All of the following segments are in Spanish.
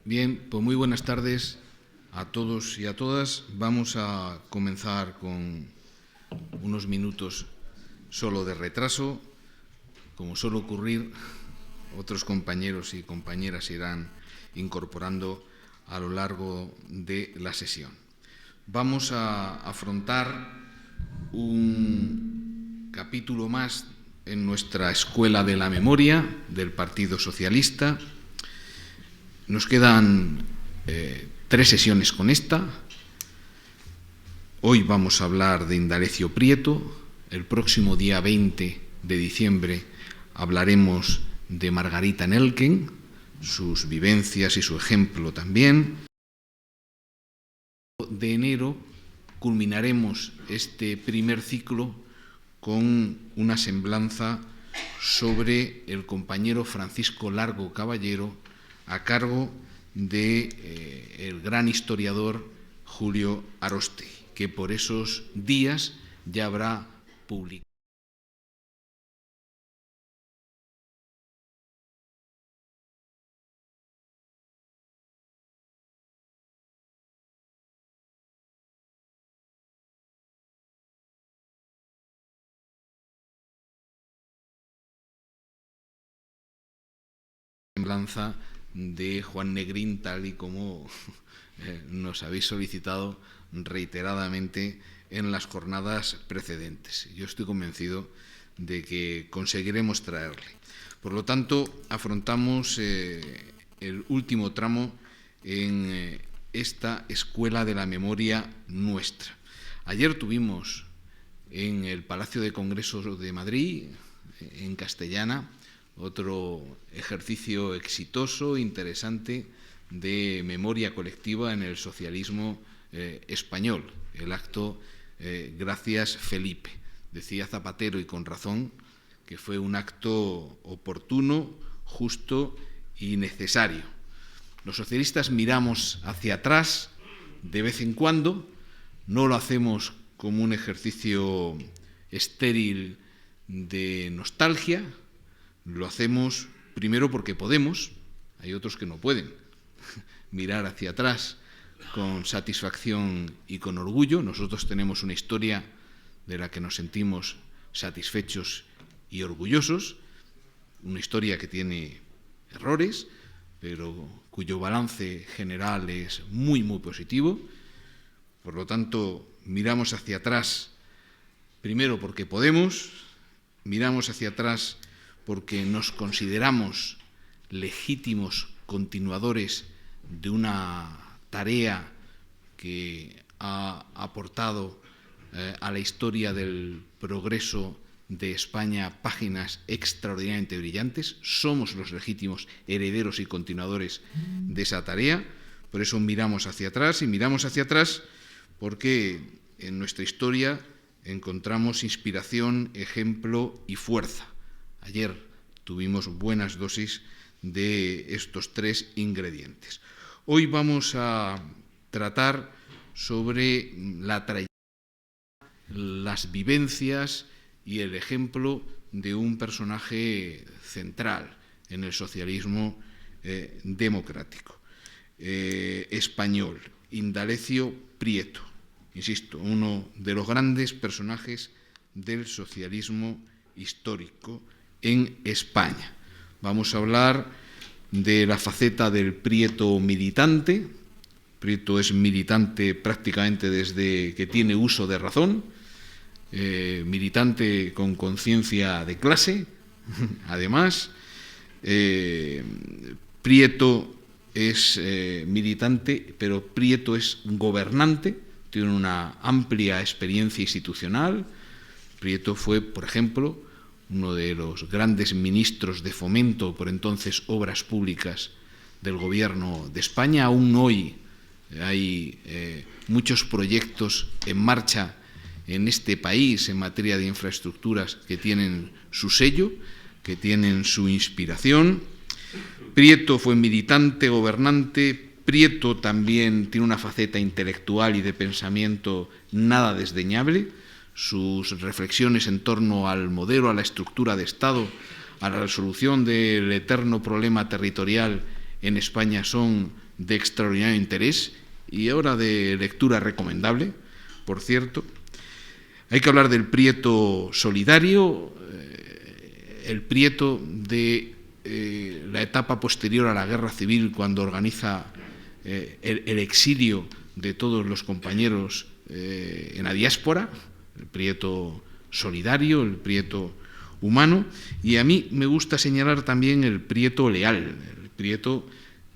Bien, pues muy buenas tardes a todos y a todas. Vamos a comenzar con unos minutos solo de retraso. Como suele ocurrir, otros compañeros y compañeras se irán incorporando a lo largo de la sesión. Vamos a afrontar un capítulo más en nuestra Escuela de la Memoria del Partido Socialista. Nos quedan 3 sesiones con esta. Hoy vamos a hablar de Indalecio Prieto. El próximo día 20 de diciembre hablaremos de Margarita Nelken, sus vivencias y su ejemplo también. De enero culminaremos este primer ciclo con una semblanza sobre el compañero Francisco Largo Caballero, a cargo del gran historiador Julio Aróstegui, que por esos días ya habrá publicado semblanza de Juan Negrín, tal y como nos habéis solicitado reiteradamente en las jornadas precedentes. Yo estoy convencido de que conseguiremos traerle. Por lo tanto, afrontamos el último tramo en esta Escuela de la Memoria nuestra. Ayer tuvimos en el Palacio de Congresos de Madrid, en Castellana, otro ejercicio exitoso, interesante, de memoria colectiva en el socialismo español, el acto Gracias Felipe. Decía Zapatero, y con razón, que fue un acto oportuno, justo y necesario. Los socialistas miramos hacia atrás de vez en cuando, no lo hacemos como un ejercicio estéril de nostalgia, lo hacemos primero porque podemos, hay otros que no pueden mirar hacia atrás con satisfacción y con orgullo. Nosotros tenemos una historia de la que nos sentimos satisfechos y orgullosos, una historia que tiene errores, pero cuyo balance general es muy, muy positivo. Por lo tanto, miramos hacia atrás primero porque podemos, miramos hacia atrás porque nos consideramos legítimos continuadores de una tarea que ha aportado a la historia del progreso de España páginas extraordinariamente brillantes. Somos los legítimos herederos y continuadores de esa tarea. Por eso miramos hacia atrás, y miramos hacia atrás porque en nuestra historia encontramos inspiración, ejemplo y fuerza. Ayer tuvimos buenas dosis de estos 3 ingredientes. Hoy vamos a tratar sobre la trayectoria, las vivencias y el ejemplo de un personaje central en el socialismo democrático español, Indalecio Prieto. Insisto, uno de los grandes personajes del socialismo histórico en España. Vamos a hablar de la faceta del Prieto militante. Prieto es militante prácticamente desde que tiene uso de razón, militante con conciencia de clase, además. Prieto es militante, pero Prieto es gobernante, tiene una amplia experiencia institucional. Prieto fue, por ejemplo, uno de los grandes ministros de Fomento, por entonces Obras Públicas, del Gobierno de España. Aún hoy hay muchos proyectos en marcha en este país en materia de infraestructuras que tienen su sello, que tienen su inspiración. Prieto fue militante, gobernante. Prieto también tiene una faceta intelectual y de pensamiento nada desdeñable. sus reflexiones en torno al modelo, a la estructura de Estado, a la resolución del eterno problema territorial en España son de extraordinario interés y ahora de lectura recomendable, por cierto. Hay que hablar del Prieto solidario, el Prieto de la etapa posterior a la Guerra Civil, cuando organiza el exilio de todos los compañeros en la diáspora, el Prieto solidario, el Prieto humano, y a mí me gusta señalar también el Prieto leal, el Prieto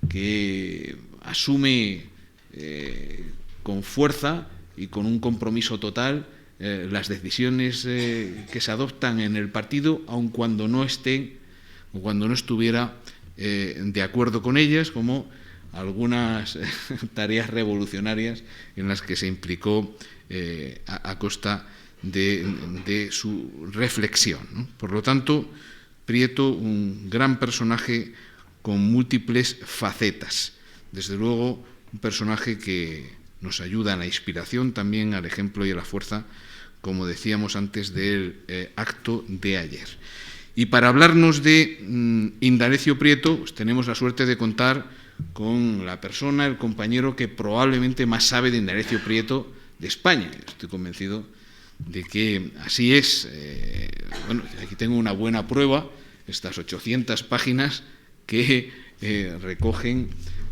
que asume con fuerza y con un compromiso total las decisiones que se adoptan en el partido, aun cuando no esté o cuando no estuviera de acuerdo con ellas, como algunas tareas revolucionarias en las que se implicó a costa de su reflexión, ¿no? Por lo tanto, Prieto, un gran personaje con múltiples facetas. Desde luego, un personaje que nos ayuda en la inspiración, también al ejemplo y a la fuerza, como decíamos antes, del acto de ayer. Y para hablarnos de Indalecio Prieto, pues tenemos la suerte de contar con la persona, el compañero que probablemente más sabe de Indalecio Prieto de España. Estoy convencido de que así es. Bueno, aquí tengo una buena prueba, estas 800 páginas que recogen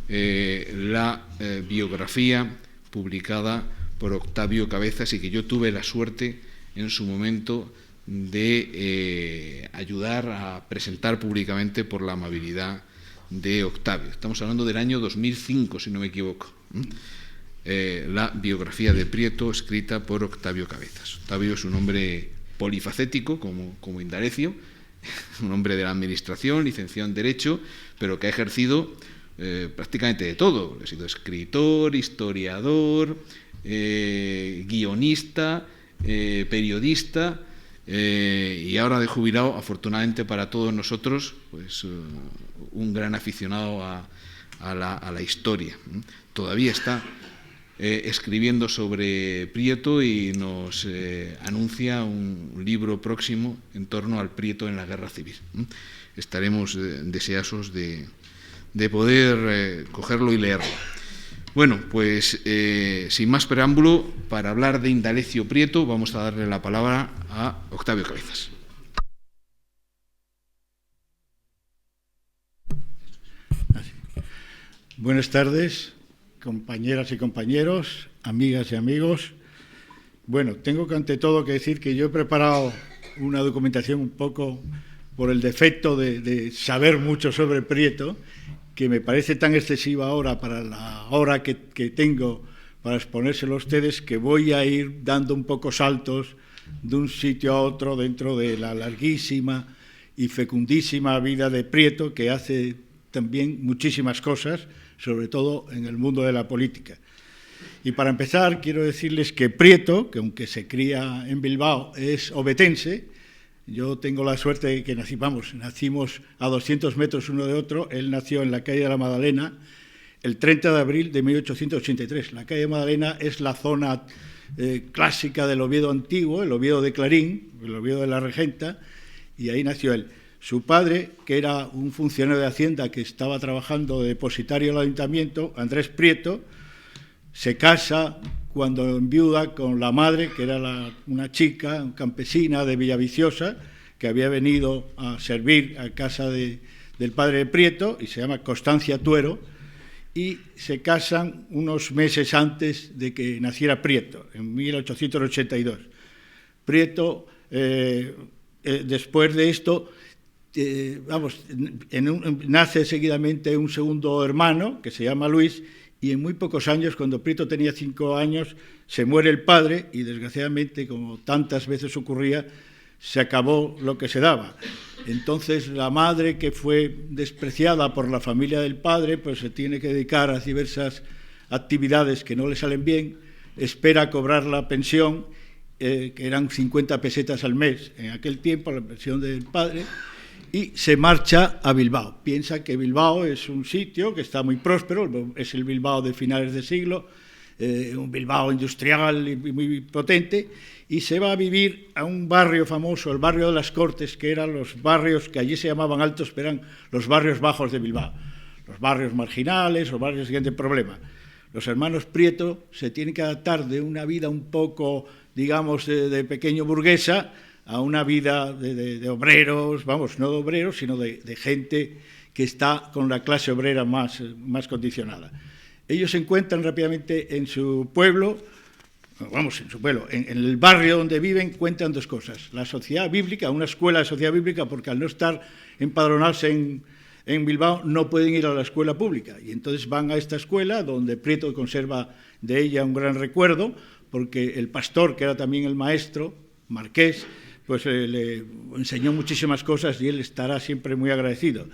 la biografía publicada por Octavio Cabezas y que yo tuve la suerte en su momento de ayudar a presentar públicamente por la amabilidad de Octavio. Estamos hablando del año 2005, si no me equivoco. La biografía de Prieto escrita por Octavio Cabezas. Octavio es un hombre polifacético, como Indalecio, un hombre de la administración, licenciado en Derecho, pero que ha ejercido prácticamente de todo. Ha sido escritor, historiador, guionista, periodista, y ahora de jubilado, afortunadamente para todos nosotros, pues un gran aficionado a la historia. Todavía está escribiendo sobre Prieto y nos anuncia un libro próximo en torno al Prieto en la Guerra Civil. Estaremos deseosos de poder cogerlo y leerlo. Bueno, pues sin más preámbulo, para hablar de Indalecio Prieto vamos a darle la palabra a Octavio Cabezas. Buenas tardes, compañeras y compañeros, amigas y amigos. Bueno, tengo que ante todo que decir que yo he preparado una documentación un poco por el defecto de saber mucho sobre Prieto, que me parece tan excesiva ahora para la hora que tengo para exponérselo a ustedes, que voy a ir dando un poco saltos de un sitio a otro dentro de la larguísima y fecundísima vida de Prieto, que hace también muchísimas cosas, sobre todo en el mundo de la política. Y para empezar, quiero decirles que Prieto, que aunque se cría en Bilbao, es obetense. Yo tengo la suerte de que nacimos a 200 metros uno de otro. Él nació en la calle de la Madalena el 30 de abril de 1883. La calle de Madalena es la zona clásica del Oviedo antiguo, el Oviedo de Clarín, el Oviedo de la Regenta, y ahí nació él. Su padre, que era un funcionario de Hacienda que estaba trabajando de depositario en el ayuntamiento, Andrés Prieto, se casa cuando enviuda con la madre, que era una chica, campesina de Villaviciosa, que había venido a servir a casa del padre de Prieto, y se llama Constancia Tuero, y se casan unos meses antes de que naciera Prieto, en 1882. Prieto, después de esto, nace seguidamente un segundo hermano, que se llama Luis, y en muy pocos años, cuando Prieto tenía 5 años, se muere el padre y, desgraciadamente, como tantas veces ocurría, se acabó lo que se daba. Entonces, la madre, que fue despreciada por la familia del padre, pues se tiene que dedicar a diversas actividades que no le salen bien, espera cobrar la pensión, que eran 50 pesetas al mes en aquel tiempo, la pensión del padre, y se marcha a Bilbao. Piensa que Bilbao es un sitio que está muy próspero, es el Bilbao de finales de siglo, un Bilbao industrial y muy potente, y se va a vivir a un barrio famoso, el barrio de las Cortes, que eran los barrios que allí se llamaban altos, pero eran los barrios bajos de Bilbao, los barrios marginales, los barrios siguiente problema. Los hermanos Prieto se tienen que adaptar de una vida un poco, digamos, de pequeño burguesa a una vida de obreros, vamos, no de obreros, sino de gente que está con la clase obrera más condicionada. Ellos se encuentran rápidamente en su pueblo, en el barrio donde viven, cuentan dos cosas. La sociedad bíblica, una escuela de sociedad bíblica, porque al no estar empadronarse en Bilbao no pueden ir a la escuela pública. Y entonces van a esta escuela, donde Prieto conserva de ella un gran recuerdo, porque el pastor, que era también el maestro, Marqués, pues le enseñó muchísimas cosas y él estará siempre muy agradecido.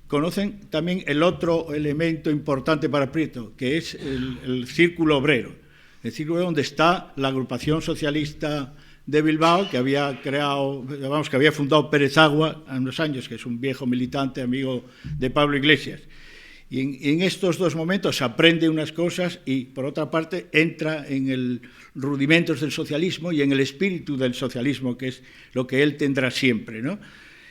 Conocen también el otro elemento importante para Prieto, que es el círculo obrero. El círculo donde está la agrupación socialista de Bilbao, que había creado, que había fundado Pérez Agua en unos años, que es un viejo militante, amigo de Pablo Iglesias. Y en estos dos momentos aprende unas cosas y, por otra parte, entra en el rudimentos del socialismo y en el espíritu del socialismo, que es lo que él tendrá siempre, ¿no?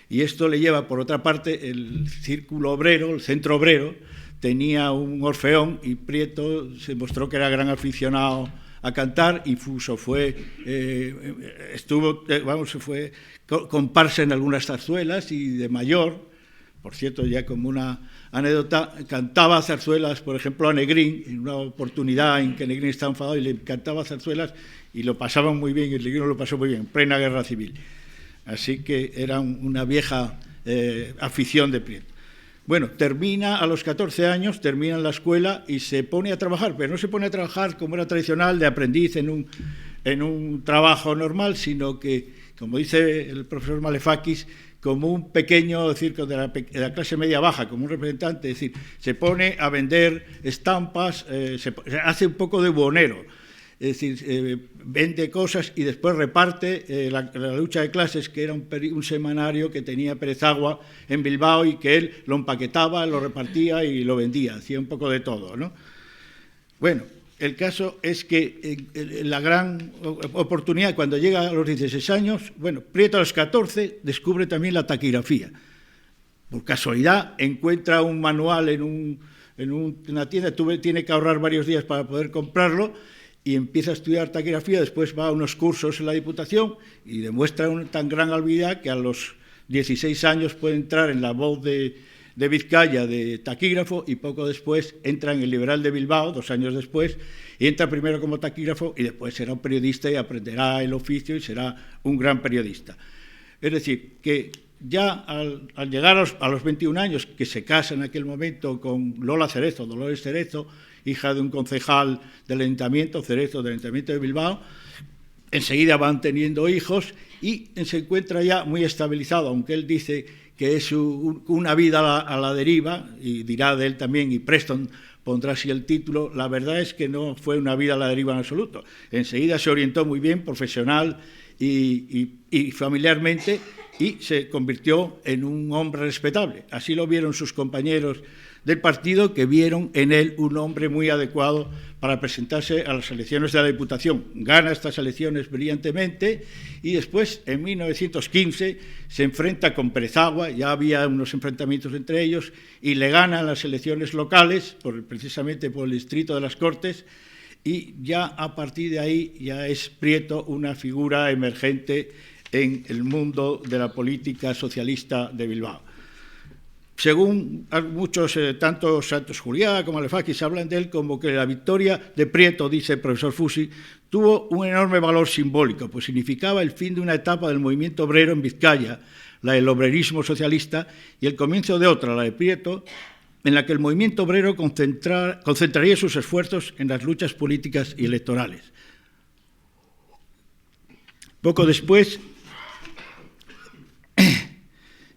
Y esto le lleva, por otra parte, el círculo obrero, el centro obrero, tenía un orfeón y Prieto se mostró que era gran aficionado a cantar y fue comparsa en algunas zarzuelas y de mayor, por cierto, ya como una anécdota, cantaba zarzuelas, por ejemplo, a Negrín, en una oportunidad en que Negrín estaba enfadado y le cantaba zarzuelas y lo pasaban muy bien, y el Negrín lo pasó muy bien, en plena guerra civil. Así que era una vieja afición de Prieto. Bueno, termina a los 14 años, termina en la escuela y se pone a trabajar, pero no se pone a trabajar como era tradicional, de aprendiz en un trabajo normal, sino que, como dice el profesor Malefakis, como un pequeño circo de la clase media baja, como un representante, es decir, se pone a vender estampas, se hace un poco de buhonero. Es decir, vende cosas y después reparte la lucha de clases, que era un semanario que tenía Pérez Agua en Bilbao y que él lo empaquetaba, lo repartía y lo vendía, hacía un poco de todo, ¿no? Bueno, el caso es que la gran oportunidad, cuando llega a los 16 años, bueno, Prieto a los 14 descubre también la taquigrafía. Por casualidad encuentra un manual en una tienda, tiene que ahorrar varios días para poder comprarlo, y empieza a estudiar taquigrafía, después va a unos cursos en la Diputación y demuestra una tan gran habilidad que a los 16 años puede entrar en la Voz de Vizcaya de taquígrafo y poco después entra en el Liberal de Bilbao, 2 años después, y entra primero como taquígrafo y después será un periodista y aprenderá el oficio y será un gran periodista. Es decir, que ya al llegar a los 21 años, que se casa en aquel momento con Lola Cerezo, Dolores Cerezo, hija de un concejal del Ayuntamiento, Cerezo, del Ayuntamiento de Bilbao, enseguida van teniendo hijos y se encuentra ya muy estabilizado, aunque él dice que es una vida a la deriva, y dirá de él también, y Preston pondrá así el título. La verdad es que no fue una vida a la deriva en absoluto. Enseguida se orientó muy bien, profesional y familiarmente, y se convirtió en un hombre respetable. Así lo vieron sus compañeros del partido, que vieron en él un hombre muy adecuado para presentarse a las elecciones de la Diputación. Gana estas elecciones brillantemente y después, en 1915, se enfrenta con Pérez Agua, ya había unos enfrentamientos entre ellos, y le ganan las elecciones locales, precisamente por el distrito de las Cortes, y ya a partir de ahí ya es Prieto una figura emergente en el mundo de la política socialista de Bilbao. Según muchos, tanto Santos Juliá como Malefakis hablan de él como que la victoria de Prieto, dice el profesor Fusi, tuvo un enorme valor simbólico, pues significaba el fin de una etapa del movimiento obrero en Vizcaya, la del obrerismo socialista, y el comienzo de otra, la de Prieto, en la que el movimiento obrero concentraría sus esfuerzos en las luchas políticas y electorales. Poco después,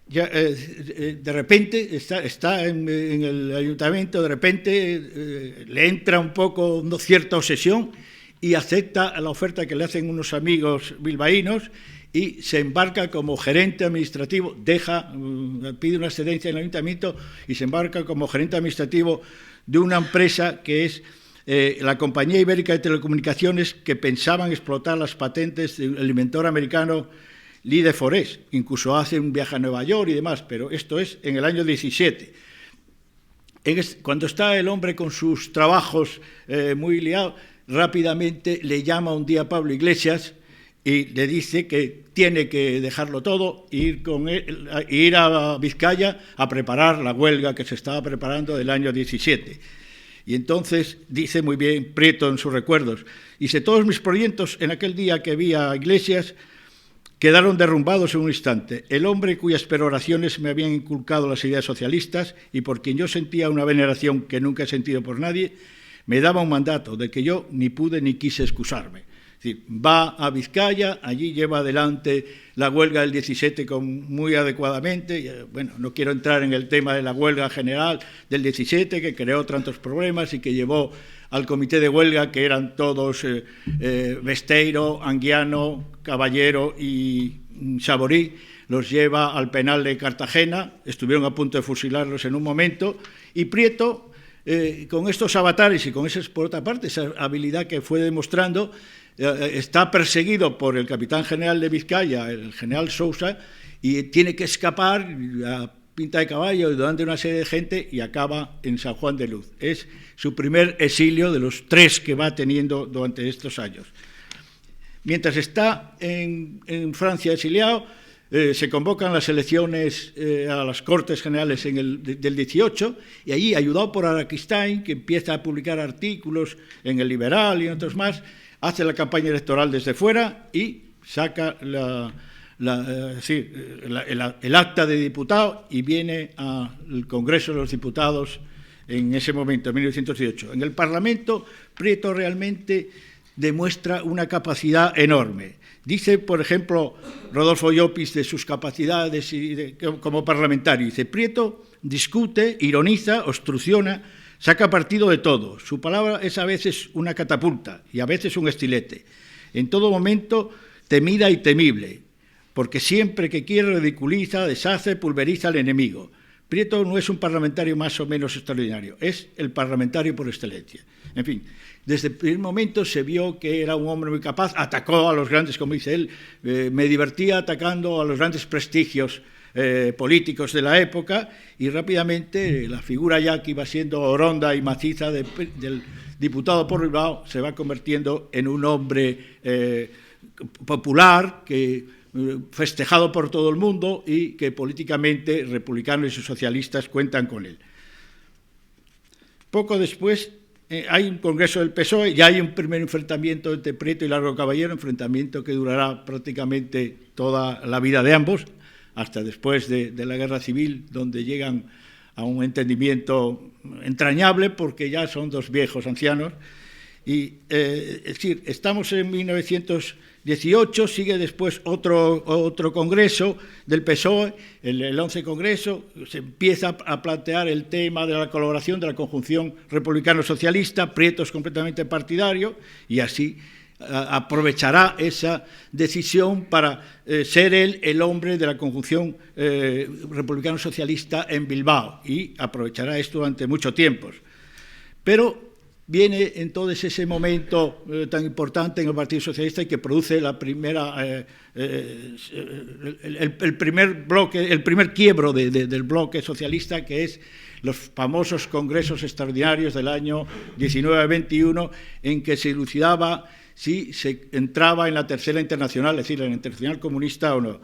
ya, de repente está en el ayuntamiento, de repente le entra un poco cierta obsesión y acepta la oferta que le hacen unos amigos bilbaínos y se embarca como gerente administrativo, pide una excedencia en el ayuntamiento y se embarca como gerente administrativo de una empresa que es la compañía ibérica de telecomunicaciones que pensaban explotar las patentes del inventor americano Lee de Forest. Incluso hace un viaje a Nueva York y demás, pero esto es en el año 17. Cuando está el hombre con sus trabajos muy liado, rápidamente le llama un día a Pablo Iglesias y le dice que tiene que dejarlo todo e ir a Vizcaya a preparar la huelga que se estaba preparando del año 17. Y entonces dice muy bien Prieto en sus recuerdos, dice, todos mis proyectos en aquel día que vi a Iglesias quedaron derrumbados en un instante. El hombre cuyas peroraciones me habían inculcado las ideas socialistas y por quien yo sentía una veneración que nunca he sentido por nadie, me daba un mandato de que yo ni pude ni quise excusarme. Es decir, va a Vizcaya, allí lleva adelante la huelga del 17 muy adecuadamente. Bueno, no quiero entrar en el tema de la huelga general del 17, que creó tantos problemas y que llevó al comité de huelga, que eran todos Besteiro, Anguiano, Caballero y Saborí, los lleva al penal de Cartagena, estuvieron a punto de fusilarlos en un momento, y Prieto, con estos avatares y con por otra parte, esa habilidad que fue demostrando, está perseguido por el capitán general de Vizcaya, el general Sousa, y tiene que escapar a pinta de caballo delante de una serie de gente y acaba en San Juan de Luz. Es su primer exilio de los 3 que va teniendo durante estos años. Mientras está en Francia exiliado, se convocan las elecciones a las Cortes Generales del 18 y allí, ayudado por Araquistain, que empieza a publicar artículos en El Liberal y en otros más, hace la campaña electoral desde fuera y saca el acta de diputado y viene al Congreso de los Diputados en ese momento, en 1918. En el Parlamento, Prieto realmente demuestra una capacidad enorme. Dice, por ejemplo, Rodolfo Llopis de sus capacidades como parlamentario. Dice, Prieto discute, ironiza, obstrucciona, saca partido de todo. Su palabra es a veces una catapulta y a veces un estilete. En todo momento, temida y temible, porque siempre que quiere ridiculiza, deshace, pulveriza al enemigo. Prieto no es un parlamentario más o menos extraordinario, es el parlamentario por excelencia. En fin, desde el primer momento se vio que era un hombre muy capaz, atacó a los grandes, como dice él, me divertía atacando a los grandes prestigios políticos de la época y rápidamente la figura ya que iba siendo oronda y maciza del diputado por Bilbao se va convirtiendo en un hombre popular festejado por todo el mundo y que políticamente republicanos y socialistas cuentan con él. Poco después hay un congreso del PSOE y hay un primer enfrentamiento entre Prieto y Largo Caballero, enfrentamiento que durará prácticamente toda la vida de ambos, hasta después de la Guerra Civil, donde llegan a un entendimiento entrañable porque ya son 2 viejos ancianos. Y, es decir, estamos en 1918, sigue después otro congreso del PSOE, el 11 Congreso, se empieza a plantear el tema de la colaboración de la conjunción republicano-socialista, Prieto es completamente partidario y así aprovechará esa decisión para ser él el hombre de la conjunción republicano-socialista en Bilbao y aprovechará esto durante mucho tiempo. Pero viene entonces ese momento tan importante en el Partido Socialista y que produce la primera, el primer quiebro del bloque socialista, que es los famosos congresos extraordinarios del año 19-21, en que se dilucidaba si se entraba en la Tercera Internacional, es decir, en la Internacional Comunista o no.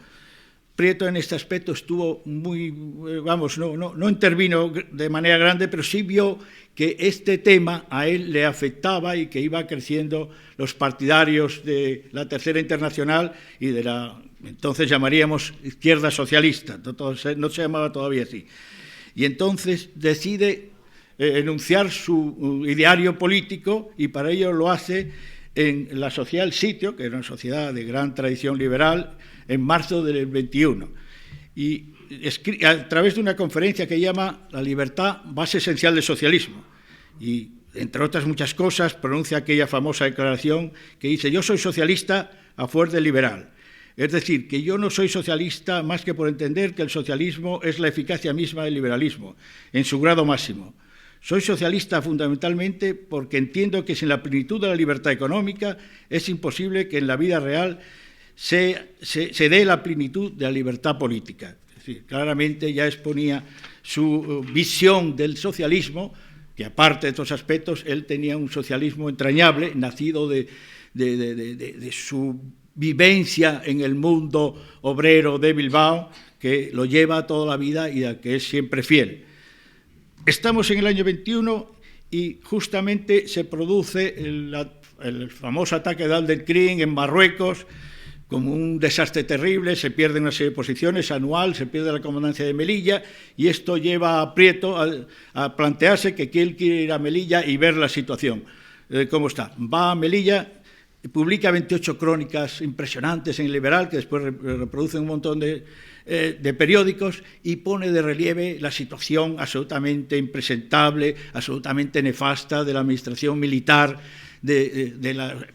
Prieto en este aspecto estuvo muy, no intervino de manera grande, pero sí vio que este tema a él le afectaba y que iba creciendo los partidarios de la Tercera Internacional y de la, entonces llamaríamos izquierda socialista, no se llamaba todavía así. Y entonces decide enunciar su ideario político y para ello lo hace en la Sociedad El Sitio, que era una sociedad de gran tradición liberal, en marzo del 21. Y a través de una conferencia que llama La libertad, base esencial del socialismo. Y, entre otras muchas cosas, pronuncia aquella famosa declaración que dice: yo soy socialista a fuerza de liberal. Es decir, que yo no soy socialista más que por entender que el socialismo es la eficacia misma del liberalismo, en su grado máximo. Soy socialista fundamentalmente porque entiendo que sin la plenitud de la libertad económica es imposible que en la vida real se dé la plenitud de la libertad política. Es decir, claramente ya exponía su visión del socialismo, que aparte de estos aspectos, él tenía un socialismo entrañable, nacido de su vivencia en el mundo obrero de Bilbao, que lo lleva toda la vida y a que es siempre fiel. Estamos en el año 21 y justamente se produce el famoso ataque de Al-Delkrim en Marruecos, como un desastre terrible, se pierden una serie de posiciones anual, se pierde la comandancia de Melilla, y esto lleva a Prieto a plantearse que él quiere ir a Melilla y ver la situación, cómo está. Va a Melilla, publica 28 crónicas impresionantes en El Liberal, que después reproducen un montón de periódicos, y pone de relieve la situación absolutamente impresentable, absolutamente nefasta de la administración militar,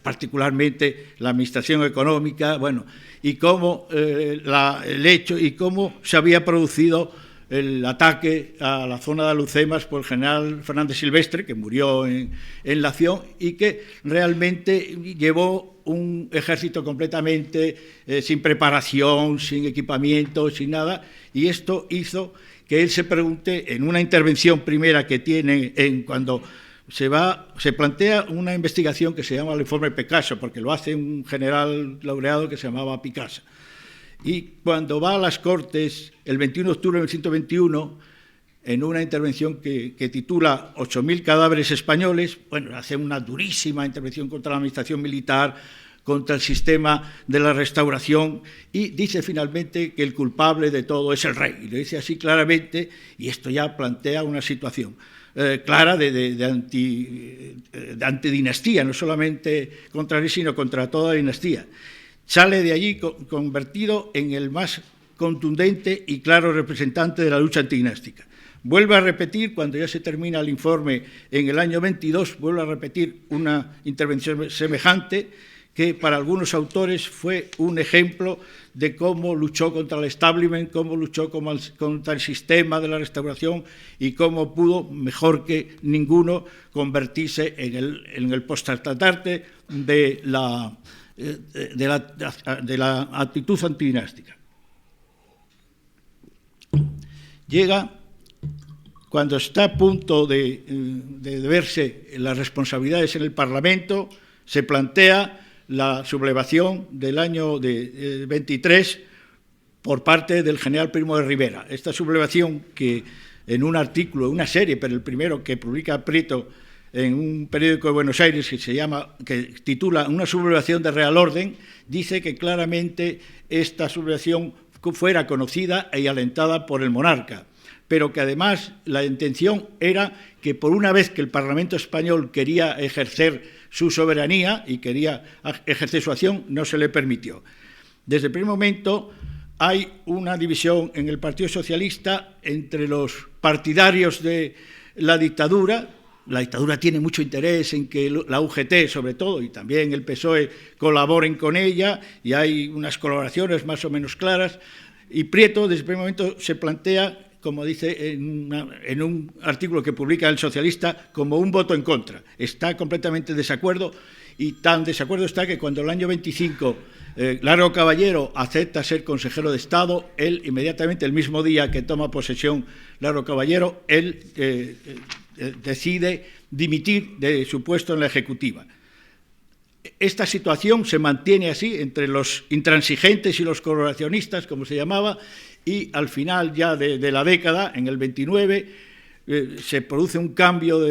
particularmente la administración económica, bueno, y cómo el hecho y cómo se había producido el ataque a la zona de Alucemas por el general Fernández Silvestre, que murió en la acción, y que realmente llevó un ejército completamente sin preparación, sin equipamiento, sin nada, y esto hizo que él se pregunte, en una intervención primera que tiene cuando se plantea una investigación que se llama el informe Picasso, porque lo hace un general laureado que se llamaba Picasso. Y cuando va a las Cortes, el 21 de octubre de 1921, en una intervención que titula 8.000 cadáveres españoles, bueno, hace una durísima intervención contra la administración militar, contra el sistema de la restauración, y dice finalmente que el culpable de todo es el rey. Y lo dice así claramente, y esto ya plantea una situación clara de antidinastía, no solamente contra él, sino contra toda la dinastía. Sale de allí convertido en el más contundente y claro representante de la lucha antidinástica. Vuelve a repetir, cuando ya se termina el informe en el año 22, vuelve a repetir una intervención semejante, que para algunos autores fue un ejemplo de cómo luchó contra el establishment, cómo luchó contra el sistema de la restauración y cómo pudo, mejor que ninguno, convertirse en el postestandarte de la actitud antidinástica. Llega, cuando está a punto de verse las responsabilidades en el Parlamento, se plantea la sublevación del año 23 por parte del general Primo de Rivera. Esta sublevación, que en un artículo, una serie, pero el primero que publica Prieto en un periódico de Buenos Aires que titula Una sublevación de Real Orden, dice que claramente esta sublevación fuera conocida y alentada por el monarca, pero que además la intención era que por una vez que el Parlamento español quería ejercer su soberanía y quería ejercer su acción, no se le permitió. Desde el primer momento hay una división en el Partido Socialista entre los partidarios de la dictadura. La dictadura tiene mucho interés en que la UGT, sobre todo, y también el PSOE, colaboren con ella, y hay unas colaboraciones más o menos claras, y Prieto desde el primer momento se plantea, como dice en un artículo que publica El Socialista, como un voto en contra. Está completamente en desacuerdo, y tan desacuerdo está que cuando el año 25 Largo Caballero acepta ser consejero de Estado, él inmediatamente, el mismo día que toma posesión Largo Caballero, él decide dimitir de su puesto en la Ejecutiva. Esta situación se mantiene así entre los intransigentes y los colaboracionistas, como se llamaba, y al final ya de la década, en el 29, se produce un cambio,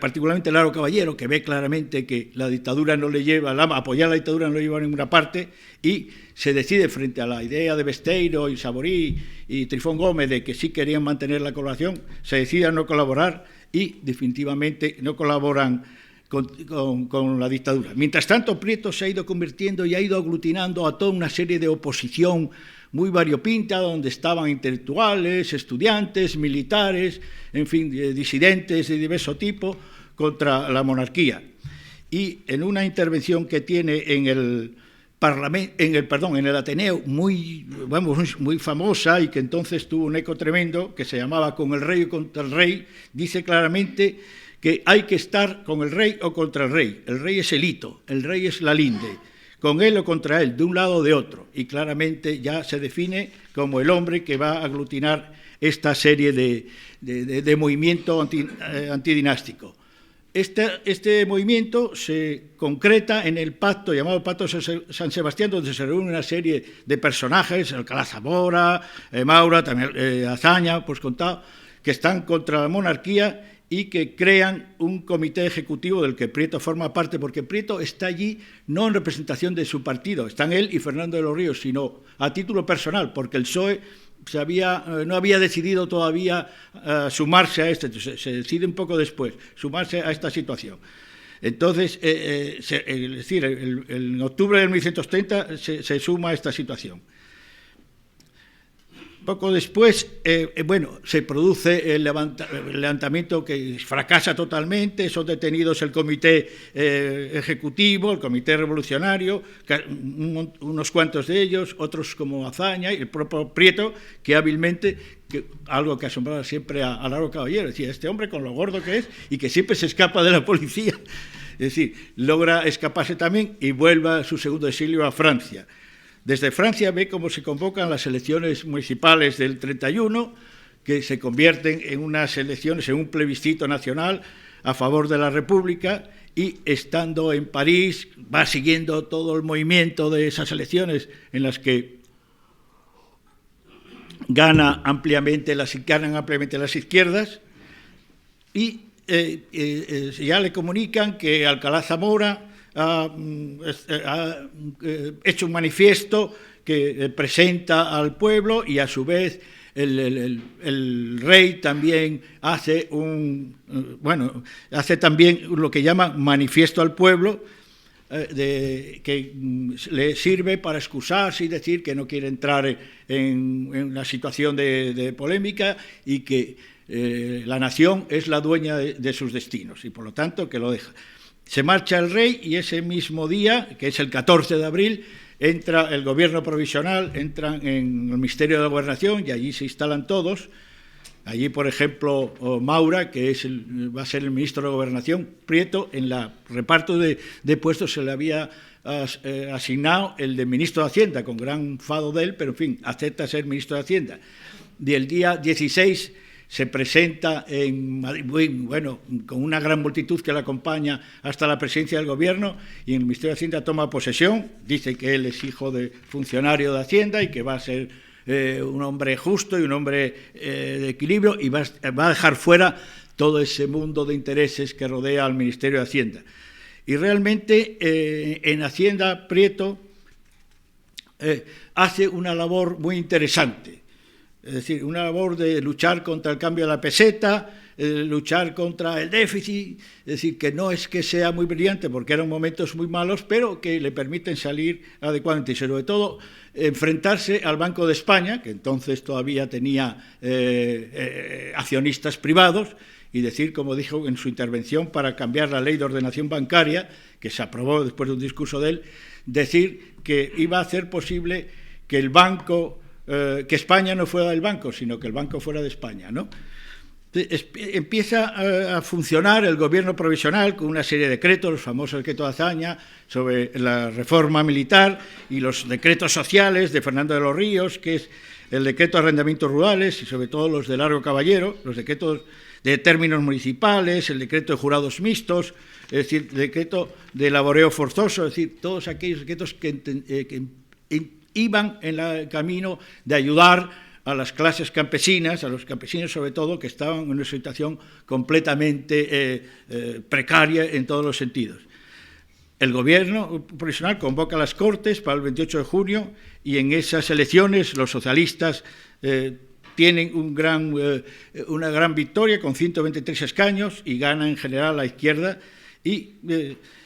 particularmente Largo Caballero, que ve claramente que la dictadura no le lleva, apoyar a la dictadura no le lleva a ninguna parte, y se decide frente a la idea de Besteiro y Saborí y Trifón Gómez de que sí querían mantener la colaboración, se decide a no colaborar y definitivamente no colaboran con la dictadura. Mientras tanto, Prieto se ha ido convirtiendo y ha ido aglutinando a toda una serie de oposición muy variopinta, donde estaban intelectuales, estudiantes, militares, en fin, disidentes de diverso tipo, contra la monarquía. Y en una intervención que tiene en el en el Ateneo muy famosa y que entonces tuvo un eco tremendo, que se llamaba Con el rey o contra el rey, dice claramente que hay que estar con el rey o contra el rey. El rey es el hito, el rey es la linde, con él o contra él, de un lado o de otro, y claramente ya se define como el hombre que va a aglutinar esta serie de movimiento antidinástico. Este movimiento se concreta en el pacto llamado Pacto San Sebastián, donde se reúne una serie de personajes, Alcalá Zamora, Maura, también Azaña, pues contado, que están contra la monarquía y que crean un comité ejecutivo del que Prieto forma parte, porque Prieto está allí no en representación de su partido, están él y Fernando de los Ríos, sino a título personal, porque el PSOE no había decidido todavía sumarse a se decide un poco después, sumarse a esta situación. Entonces, es decir, en octubre de 1930 se suma a esta situación. Poco después, se produce el levantamiento que fracasa totalmente, son detenidos el comité ejecutivo, el comité revolucionario, unos cuantos de ellos, otros como Azaña y el propio Prieto, que hábilmente, algo que asombraba siempre a Largo Caballero, decía, este hombre con lo gordo que es y que siempre se escapa de la policía, es decir, logra escaparse también y vuelve a su segundo exilio a Francia. Desde Francia ve cómo se convocan las elecciones municipales del 31, que se convierten en unas elecciones, en un plebiscito nacional a favor de la República, y estando en París va siguiendo todo el movimiento de esas elecciones en las que ganan ampliamente las izquierdas, y ya le comunican que Alcalá Zamora ha hecho un manifiesto que presenta al pueblo, y a su vez el rey también hace también lo que llama manifiesto al pueblo, que le sirve para excusarse y decir que no quiere entrar en una situación de polémica y que la nación es la dueña de sus destinos y por lo tanto que lo deja. Se marcha el rey y ese mismo día, que es el 14 de abril, entra el gobierno provisional, entran en el Ministerio de la Gobernación y allí se instalan todos. Allí, por ejemplo, Maura, que va a ser el ministro de Gobernación, Prieto, en el reparto de puestos se le había asignado el de ministro de Hacienda, con gran enfado de él, pero en fin, acepta ser ministro de Hacienda. Y el día 16 se presenta en Madrid, con una gran multitud que le acompaña hasta la presidencia del gobierno, y en el Ministerio de Hacienda toma posesión, dice que él es hijo de funcionario de Hacienda y que va a ser un hombre justo y un hombre de equilibrio, y va a dejar fuera todo ese mundo de intereses que rodea al Ministerio de Hacienda. Y realmente en Hacienda Prieto hace una labor muy interesante. Es decir, una labor de luchar contra el cambio de la peseta, luchar contra el déficit, es decir, que no es que sea muy brillante porque eran momentos muy malos, pero que le permiten salir adecuadamente y sobre todo enfrentarse al Banco de España, que entonces todavía tenía accionistas privados, y decir, como dijo en su intervención para cambiar la ley de ordenación bancaria, que se aprobó después de un discurso de él, decir que iba a hacer posible que el banco... que España no fuera del banco, sino que el banco fuera de España, ¿no? Empieza a funcionar el gobierno provisional con una serie de decretos, los famosos decretos de Azaña sobre la reforma militar y los decretos sociales de Fernando de los Ríos, que es el decreto de arrendamientos rurales y sobre todo los de Largo Caballero, los decretos de términos municipales, el decreto de jurados mixtos, es decir, el decreto de laboreo forzoso, es decir, todos aquellos decretos que iban en el camino de ayudar a las clases campesinas, a los campesinos sobre todo, que estaban en una situación completamente precaria en todos los sentidos. El gobierno provisional convoca a las Cortes para el 28 de junio y en esas elecciones los socialistas tienen una gran victoria con 123 escaños y gana en general la izquierda y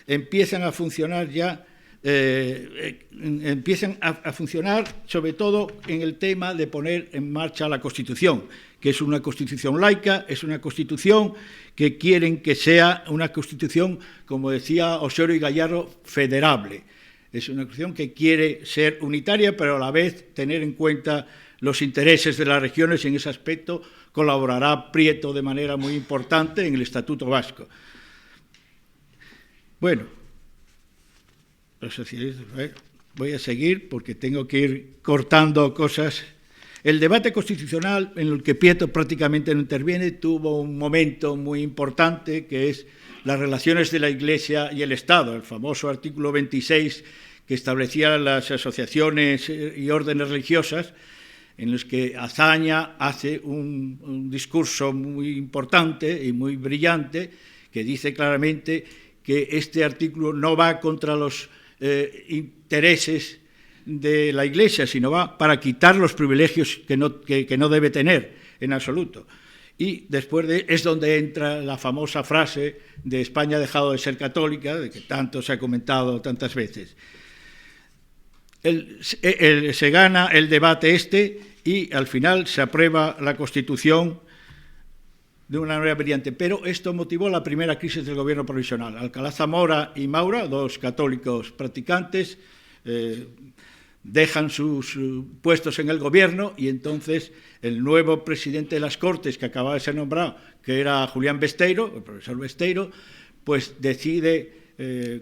empiezan a funcionar ya. Empiezan a funcionar sobre todo en el tema de poner en marcha la Constitución, que es una Constitución laica, es una Constitución que quieren que sea una Constitución, como decía Osorio y Gallardo, federable. Es una constitución que quiere ser unitaria, pero a la vez tener en cuenta los intereses de las regiones, y en ese aspecto colaborará Prieto de manera muy importante en el Estatuto Vasco. Bueno, los socialistas, voy a seguir porque tengo que ir cortando cosas. El debate constitucional, en el que Prieto prácticamente no interviene, tuvo un momento muy importante, que es las relaciones de la Iglesia y el Estado, el famoso artículo 26 que establecía las asociaciones y órdenes religiosas, en los que Azaña hace un discurso muy importante y muy brillante, que dice claramente que este artículo no va contra los intereses de la Iglesia, sino va para quitar los privilegios que no debe tener en absoluto. Y después es donde entra la famosa frase de España ha dejado de ser católica, de que tanto se ha comentado tantas veces. Se gana el debate y al final se aprueba la Constitución de una manera brillante. Pero esto motivó la primera crisis del gobierno provisional. Alcalá Zamora y Maura, dos católicos practicantes, dejan sus puestos en el gobierno, y entonces el nuevo presidente de las Cortes, que acababa de ser nombrado, que era Julián Besteiro, el profesor Besteiro, pues decide,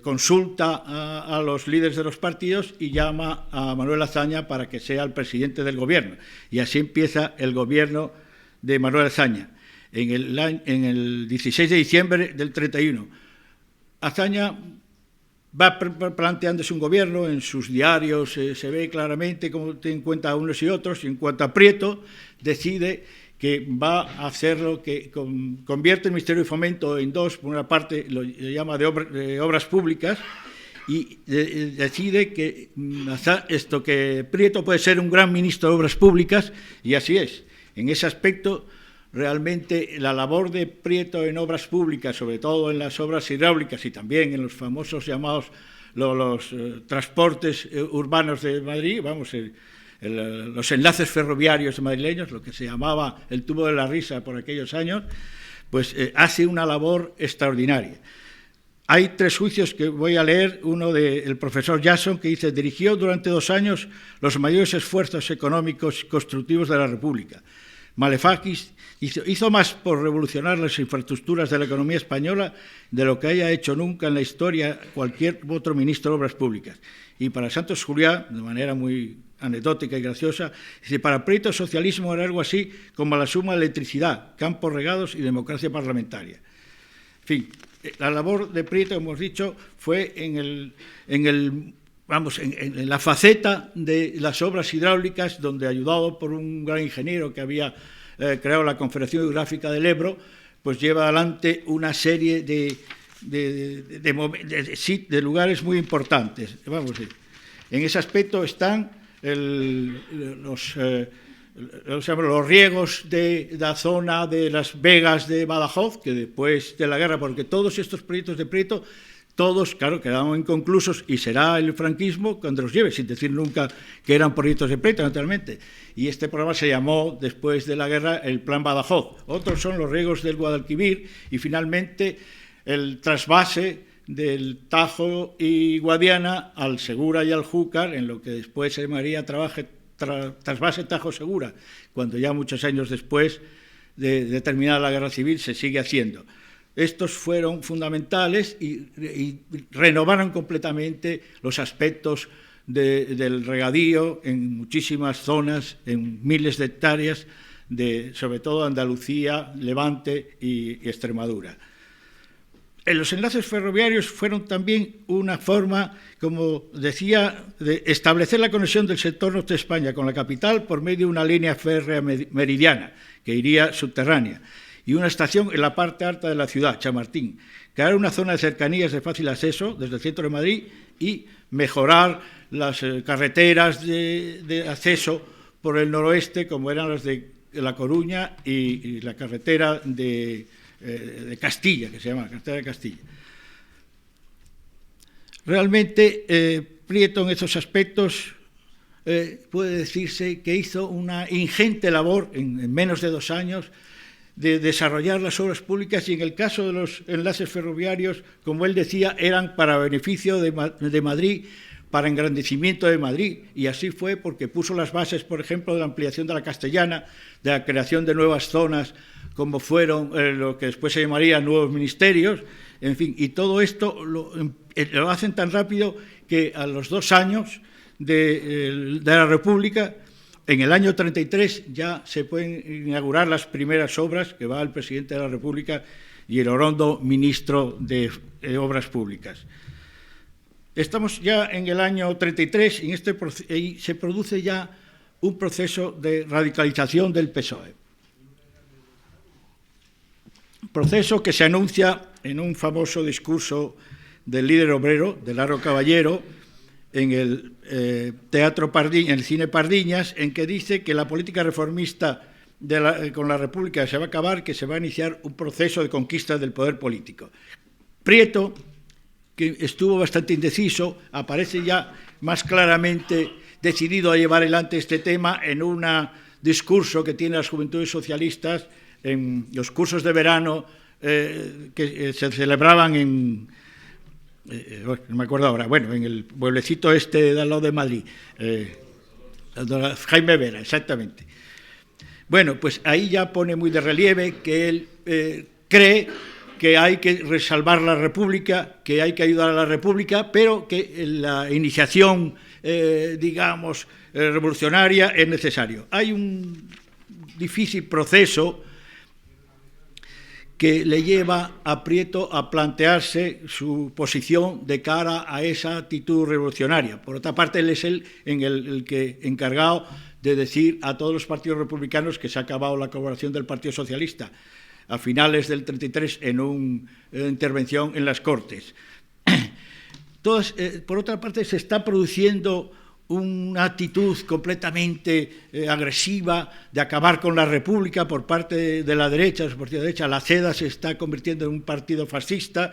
consulta a los líderes de los partidos y llama a Manuel Azaña para que sea el presidente del gobierno. Y así empieza el gobierno de Manuel Azaña, en el 16 de diciembre del 31. Azaña va planteándose un gobierno, en sus diarios se ve claramente cómo tiene en cuenta a unos y otros, y en cuanto a Prieto, decide que va a hacerlo, que convierte el Ministerio de Fomento en dos. Por una parte lo llama de obras públicas, y decide que Prieto puede ser un gran ministro de Obras Públicas, y así es. En ese aspecto, realmente la labor de Prieto en obras públicas, sobre todo en las obras hidráulicas y también en los famosos llamados los transportes urbanos de Madrid, los enlaces ferroviarios madrileños, lo que se llamaba el tubo de la risa por aquellos años, pues hace una labor extraordinaria. Hay tres juicios que voy a leer, uno del profesor Jason, que dice: dirigió durante 2 años los mayores esfuerzos económicos constructivos de la República. Malefakis hizo más por revolucionar las infraestructuras de la economía española de lo que haya hecho nunca en la historia cualquier otro ministro de Obras Públicas. Y para Santos Juliá, de manera muy anecdótica y graciosa, dice: para Prieto socialismo era algo así como la suma de electricidad, campos regados y democracia parlamentaria. En fin, la labor de Prieto, hemos dicho, fue en la faceta de las obras hidráulicas, donde, ayudado por un gran ingeniero que había creado la Confederación Hidrográfica del Ebro, pues lleva adelante una serie de lugares muy importantes. En ese aspecto están los riegos de la zona de las Vegas de Badajoz, que después de la guerra, porque todos estos proyectos de Prieto, todos, claro, quedaron inconclusos, y será el franquismo cuando los lleve, sin decir nunca que eran proyectos de Prieto, naturalmente. Y este programa se llamó, después de la guerra, el Plan Badajoz. Otros son los riegos del Guadalquivir, y finalmente el trasvase del Tajo y Guadiana al Segura y al Júcar, en lo que después se llamaría trasvase Tajo-Segura, cuando ya muchos años después de terminar la Guerra Civil se sigue haciendo. Estos fueron fundamentales y renovaron completamente los aspectos del regadío en muchísimas zonas, en miles de hectáreas, sobre todo Andalucía, Levante y Extremadura. Los enlaces ferroviarios fueron también una forma, como decía, de establecer la conexión del sector norte de España con la capital por medio de una línea férrea meridiana que iría subterránea, y una estación en la parte alta de la ciudad, Chamartín, crear una zona de cercanías de fácil acceso desde el centro de Madrid y mejorar las carreteras de acceso por el noroeste, como eran las de La Coruña y la carretera de Castilla, que se llama carretera de Castilla. Realmente, Prieto en esos aspectos puede decirse que hizo una ingente labor en menos de 2 años de desarrollar las obras públicas, y en el caso de los enlaces ferroviarios, como él decía, eran para beneficio de Madrid, para engrandecimiento de Madrid, y así fue porque puso las bases, por ejemplo, de la ampliación de la Castellana, de la creación de nuevas zonas, como fueron lo que después se llamaría nuevos ministerios, en fin, y todo esto lo hacen tan rápido que a los 2 años de la República, en el año 33, ya se pueden inaugurar las primeras obras, que va el presidente de la República y el Orondo, ministro de Obras Públicas. Estamos ya en el año 33 y se produce ya un proceso de radicalización del PSOE. Proceso que se anuncia en un famoso discurso del líder obrero, de Largo Caballero, en el Teatro Pardiñas, en el Cine Pardiñas, en que dice que la política reformista con la República se va a acabar, que se va a iniciar un proceso de conquista del poder político. Prieto, que estuvo bastante indeciso, aparece ya más claramente decidido a llevar adelante este tema en un discurso que tiene las Juventudes Socialistas en los cursos de verano que se celebraban en, no me acuerdo ahora, bueno, en el pueblecito este de al lado de Madrid, Jaime Vera, exactamente. Bueno, pues ahí ya pone muy de relieve que él cree que hay que resalvar la República, que hay que ayudar a la República, pero que la iniciación, digamos, revolucionaria es necesario. Hay un difícil proceso que le lleva a Prieto a plantearse su posición de cara a esa actitud revolucionaria. Por otra parte, él es el que encargado de decir a todos los partidos republicanos que se ha acabado la colaboración del Partido Socialista a finales del 33 en una intervención en las Cortes. Por otra parte, se está produciendo una actitud completamente agresiva de acabar con la República por parte de la derecha, La CEDA se está convirtiendo en un partido fascista,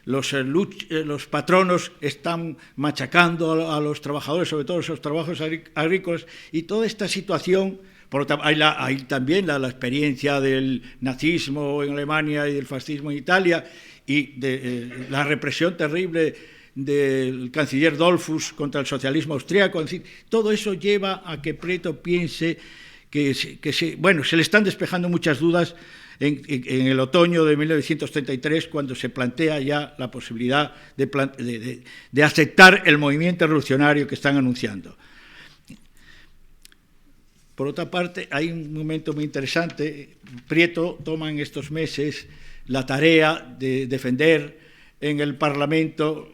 los patronos están machacando a los trabajadores, sobre todo los trabajos agrícolas, y toda esta situación. Hay también la experiencia del nazismo en Alemania y del fascismo en Italia, y de la represión terrible del canciller Dollfuss contra el socialismo austríaco. Todo eso lleva a que Prieto piense que se le están despejando muchas dudas en el otoño de 1933, cuando se plantea ya la posibilidad de aceptar el movimiento revolucionario que están anunciando. Por otra parte, hay un momento muy interesante. Prieto toma en estos meses la tarea de defender en el Parlamento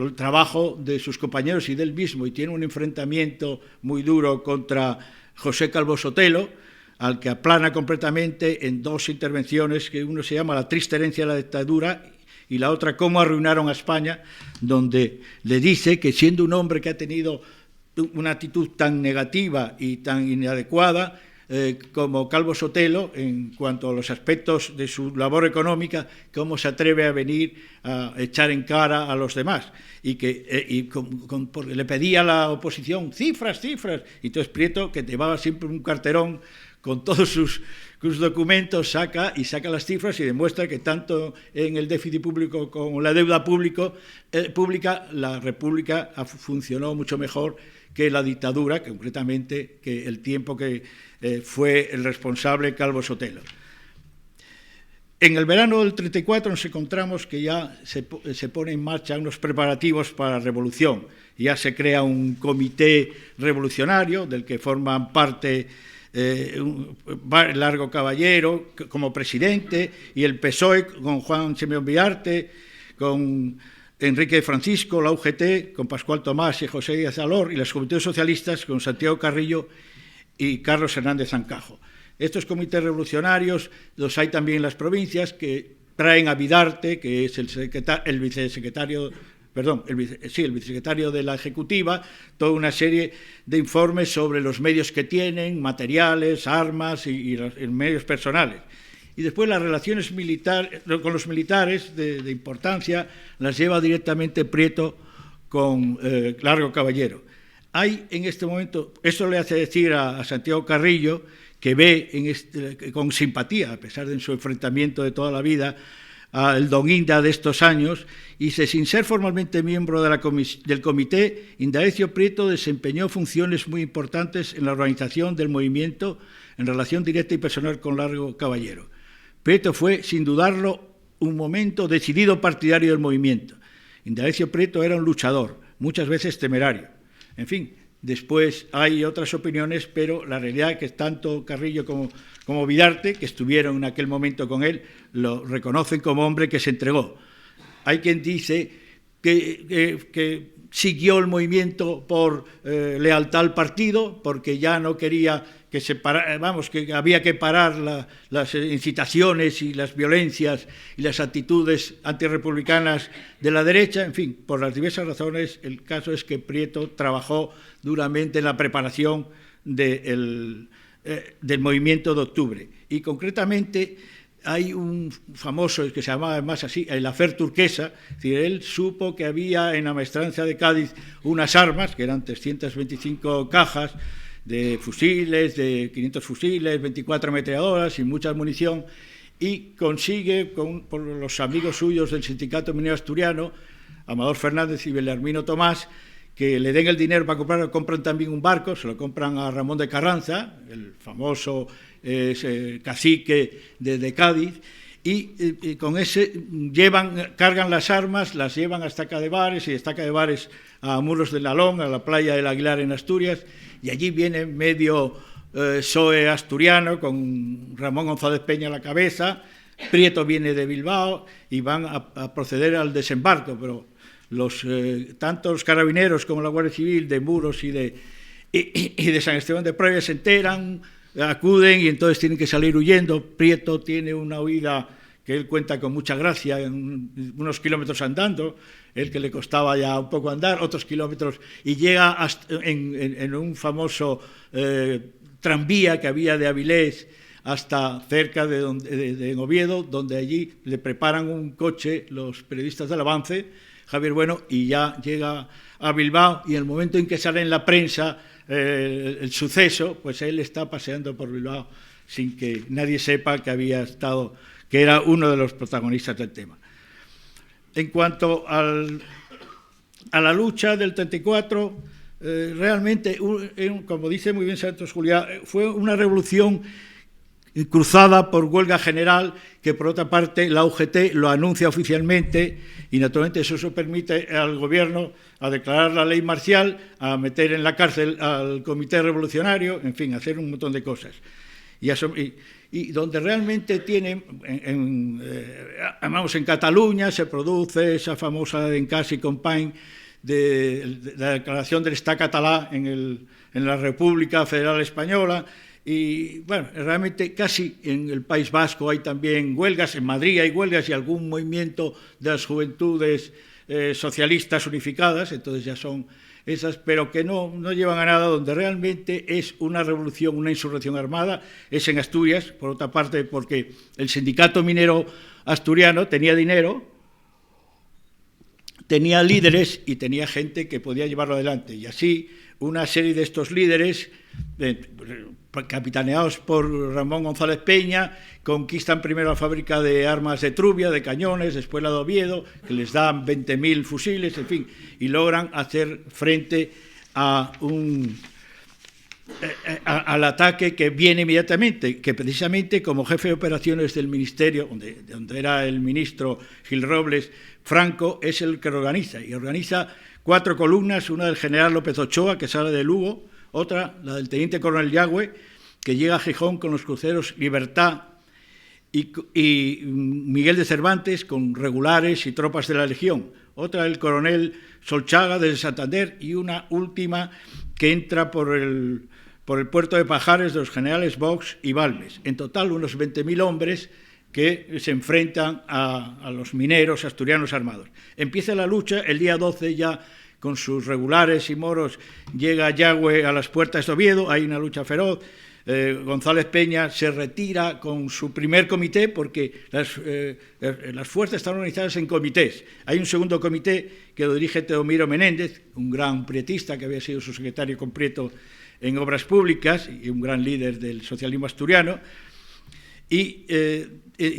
el trabajo de sus compañeros y del mismo, y tiene un enfrentamiento muy duro contra José Calvo Sotelo, al que aplana completamente en 2 intervenciones, que uno se llama La triste herencia de la dictadura y la otra Cómo arruinaron a España, donde le dice que siendo un hombre que ha tenido una actitud tan negativa y tan inadecuada como Calvo Sotelo en cuanto a los aspectos de su labor económica, cómo se atreve a venir a echar en cara a los demás, y que porque le pedía a la oposición cifras, y entonces Prieto, que llevaba siempre un carterón con todos sus documentos, saca las cifras y demuestra que tanto en el déficit público como en la deuda pública, la República funcionó mucho mejor que la dictadura, que concretamente que el tiempo que fue el responsable Calvo Sotelo. En el verano del 34 nos encontramos que ya se pone en marcha unos preparativos para la revolución. Ya se crea un comité revolucionario del que forman parte Largo Caballero como presidente, y el PSOE con Juan Simeón Viarte, con Enrique Francisco, la UGT, con Pascual Tomás y José Díaz Alor, y las Juventudes Socialistas con Santiago Carrillo y Carlos Hernández Zancajo. Estos comités revolucionarios los hay también en las provincias, que traen a Vidarte, que es el vicesecretario de la Ejecutiva, toda una serie de informes sobre los medios que tienen, materiales, armas y los medios personales. Y después las relaciones con los militares de importancia las lleva directamente Prieto con Largo Caballero. Hay en este momento, eso le hace decir a Santiago Carrillo, que ve con simpatía, a pesar de su enfrentamiento de toda la vida, el don Inda de estos años, y sin ser formalmente miembro del comité, Indalecio Prieto desempeñó funciones muy importantes en la organización del movimiento en relación directa y personal con Largo Caballero. Prieto fue, sin dudarlo, un momento decidido partidario del movimiento. Indalecio Prieto era un luchador, muchas veces temerario. En fin, después hay otras opiniones, pero la realidad es que tanto Carrillo como Vidarte, que estuvieron en aquel momento con él, lo reconocen como hombre que se entregó. Hay quien dice que siguió el movimiento por lealtad al partido, porque ya no quería que que había que parar las incitaciones y las violencias y las actitudes antirrepublicanas de la derecha. En fin, por las diversas razones, el caso es que Prieto trabajó duramente en la preparación del movimiento de octubre. Y concretamente hay un famoso que se llamaba además así, el Afer Turquesa. Es decir, él supo que había en la maestranza de Cádiz unas armas, que eran 325 cajas, de fusiles, de 500 fusiles, 24 ametralladoras y mucha munición, y consigue, por los amigos suyos del Sindicato Minero Asturiano, Amador Fernández y Belarmino Tomás, que le den el dinero para comprarlo. Compran también un barco, se lo compran a Ramón de Carranza, el famoso cacique de Cádiz, y con ese cargan las armas, las llevan a Estaca de Bares, y de Estaca de Bares a Muros de Lalón, a la playa del Aguilar en Asturias, y allí viene medio PSOE asturiano, con Ramón González Peña a la cabeza. Prieto viene de Bilbao y van a proceder al desembarco, pero tanto los carabineros como la Guardia Civil de Muros y de San Esteban de Previa se enteran, acuden y entonces tienen que salir huyendo. Prieto tiene una huida que él cuenta con mucha gracia, unos kilómetros andando, el que le costaba ya un poco andar, otros kilómetros, y llega hasta en un famoso tranvía que había de Avilés hasta cerca de Oviedo, donde allí le preparan un coche los periodistas del Avance, Javier Bueno, y ya llega a Bilbao, y en el momento en que sale en la prensa el suceso, pues él está paseando por Bilbao sin que nadie sepa que era uno de los protagonistas del tema. En cuanto a la lucha del 34, realmente, como dice muy bien Santos Juliá, fue una revolución cruzada por huelga general, que por otra parte la UGT lo anuncia oficialmente, y naturalmente eso permite al gobierno a declarar la ley marcial, a meter en la cárcel al comité revolucionario, en fin, hacer un montón de cosas. Y donde realmente en Cataluña se produce esa famosa Encas y Company de la declaración del Estat català en la República Federal Española. Y bueno, realmente casi en el País Vasco hay también huelgas, en Madrid hay huelgas y algún movimiento de las juventudes socialistas unificadas, entonces ya son esas, pero que no llevan a nada. Donde realmente es una revolución, una insurrección armada, es en Asturias, por otra parte, porque el sindicato minero asturiano tenía dinero, tenía líderes y tenía gente que podía llevarlo adelante, y así una serie de estos líderes, capitaneados por Ramón González Peña, conquistan primero la fábrica de armas de Trubia, de cañones, después la de Oviedo, que les dan 20.000 fusiles, en fin, y logran hacer frente al ataque que viene inmediatamente, que precisamente como jefe de operaciones del ministerio, donde era el ministro Gil Robles, Franco es el que organiza, y organiza 4 columnas, una del general López Ochoa, que sale de Lugo, otra, la del teniente coronel Yagüe, que llega a Gijón con los cruceros Libertad y Miguel de Cervantes con regulares y tropas de la Legión, otra el coronel Solchaga desde Santander, y una última que entra por el puerto de Pajares de los generales Vox y Balmes. En total unos 20.000 hombres que se enfrentan a los mineros asturianos armados. Empieza la lucha, el día 12 ya con sus regulares y moros llega Yagüe a las puertas de Oviedo, hay una lucha feroz. González Peña se retira con su primer comité, porque las fuerzas están organizadas en comités. Hay un segundo comité que lo dirige Teodomiro Menéndez, un gran prietista que había sido su secretario con Prieto en Obras Públicas y un gran líder del socialismo asturiano. y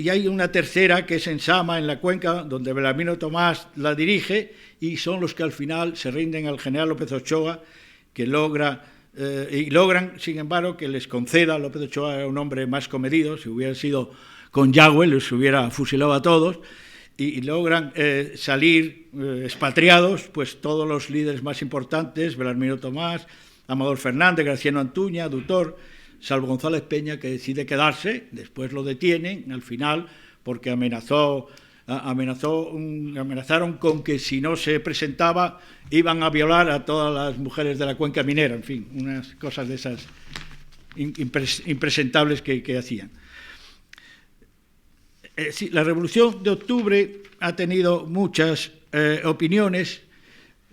hay una tercera que es en Sama, en la Cuenca, donde Belarmino Tomás la dirige, y son los que al final se rinden al general López Ochoa, que logran, sin embargo, que les conceda. López Ochoa era un hombre más comedido, si hubiera sido con Yagüe les hubiera fusilado a todos, y logran salir expatriados pues todos los líderes más importantes, Belarmino Tomás, Amador Fernández, Graciano Antuña, Dutor, salvo González Peña, que decide quedarse. Después lo detienen al final porque amenazaron con que si no se presentaba iban a violar a todas las mujeres de la cuenca minera, en fin, unas cosas de esas impresentables que hacían. Sí, la Revolución de Octubre ha tenido muchas opiniones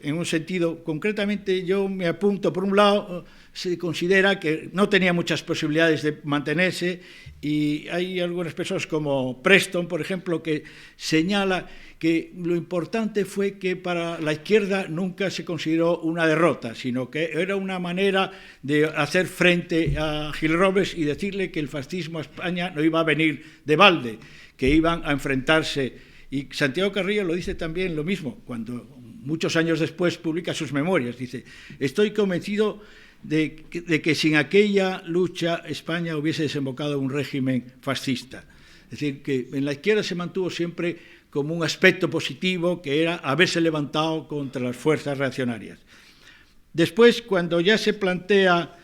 en un sentido. Concretamente, yo me apunto, por un lado, se considera que no tenía muchas posibilidades de mantenerse, y hay algunas personas como Preston, por ejemplo, que señala que lo importante fue que para la izquierda nunca se consideró una derrota, sino que era una manera de hacer frente a Gil Robles y decirle que el fascismo a España no iba a venir de balde, que iban a enfrentarse. Y Santiago Carrillo lo dice también lo mismo, cuando muchos años después publica sus memorias. Dice: estoy convencido de que sin aquella lucha España hubiese desembocado en un régimen fascista. Es decir, que en la izquierda se mantuvo siempre como un aspecto positivo, que era haberse levantado contra las fuerzas reaccionarias. Después, cuando ya se plantea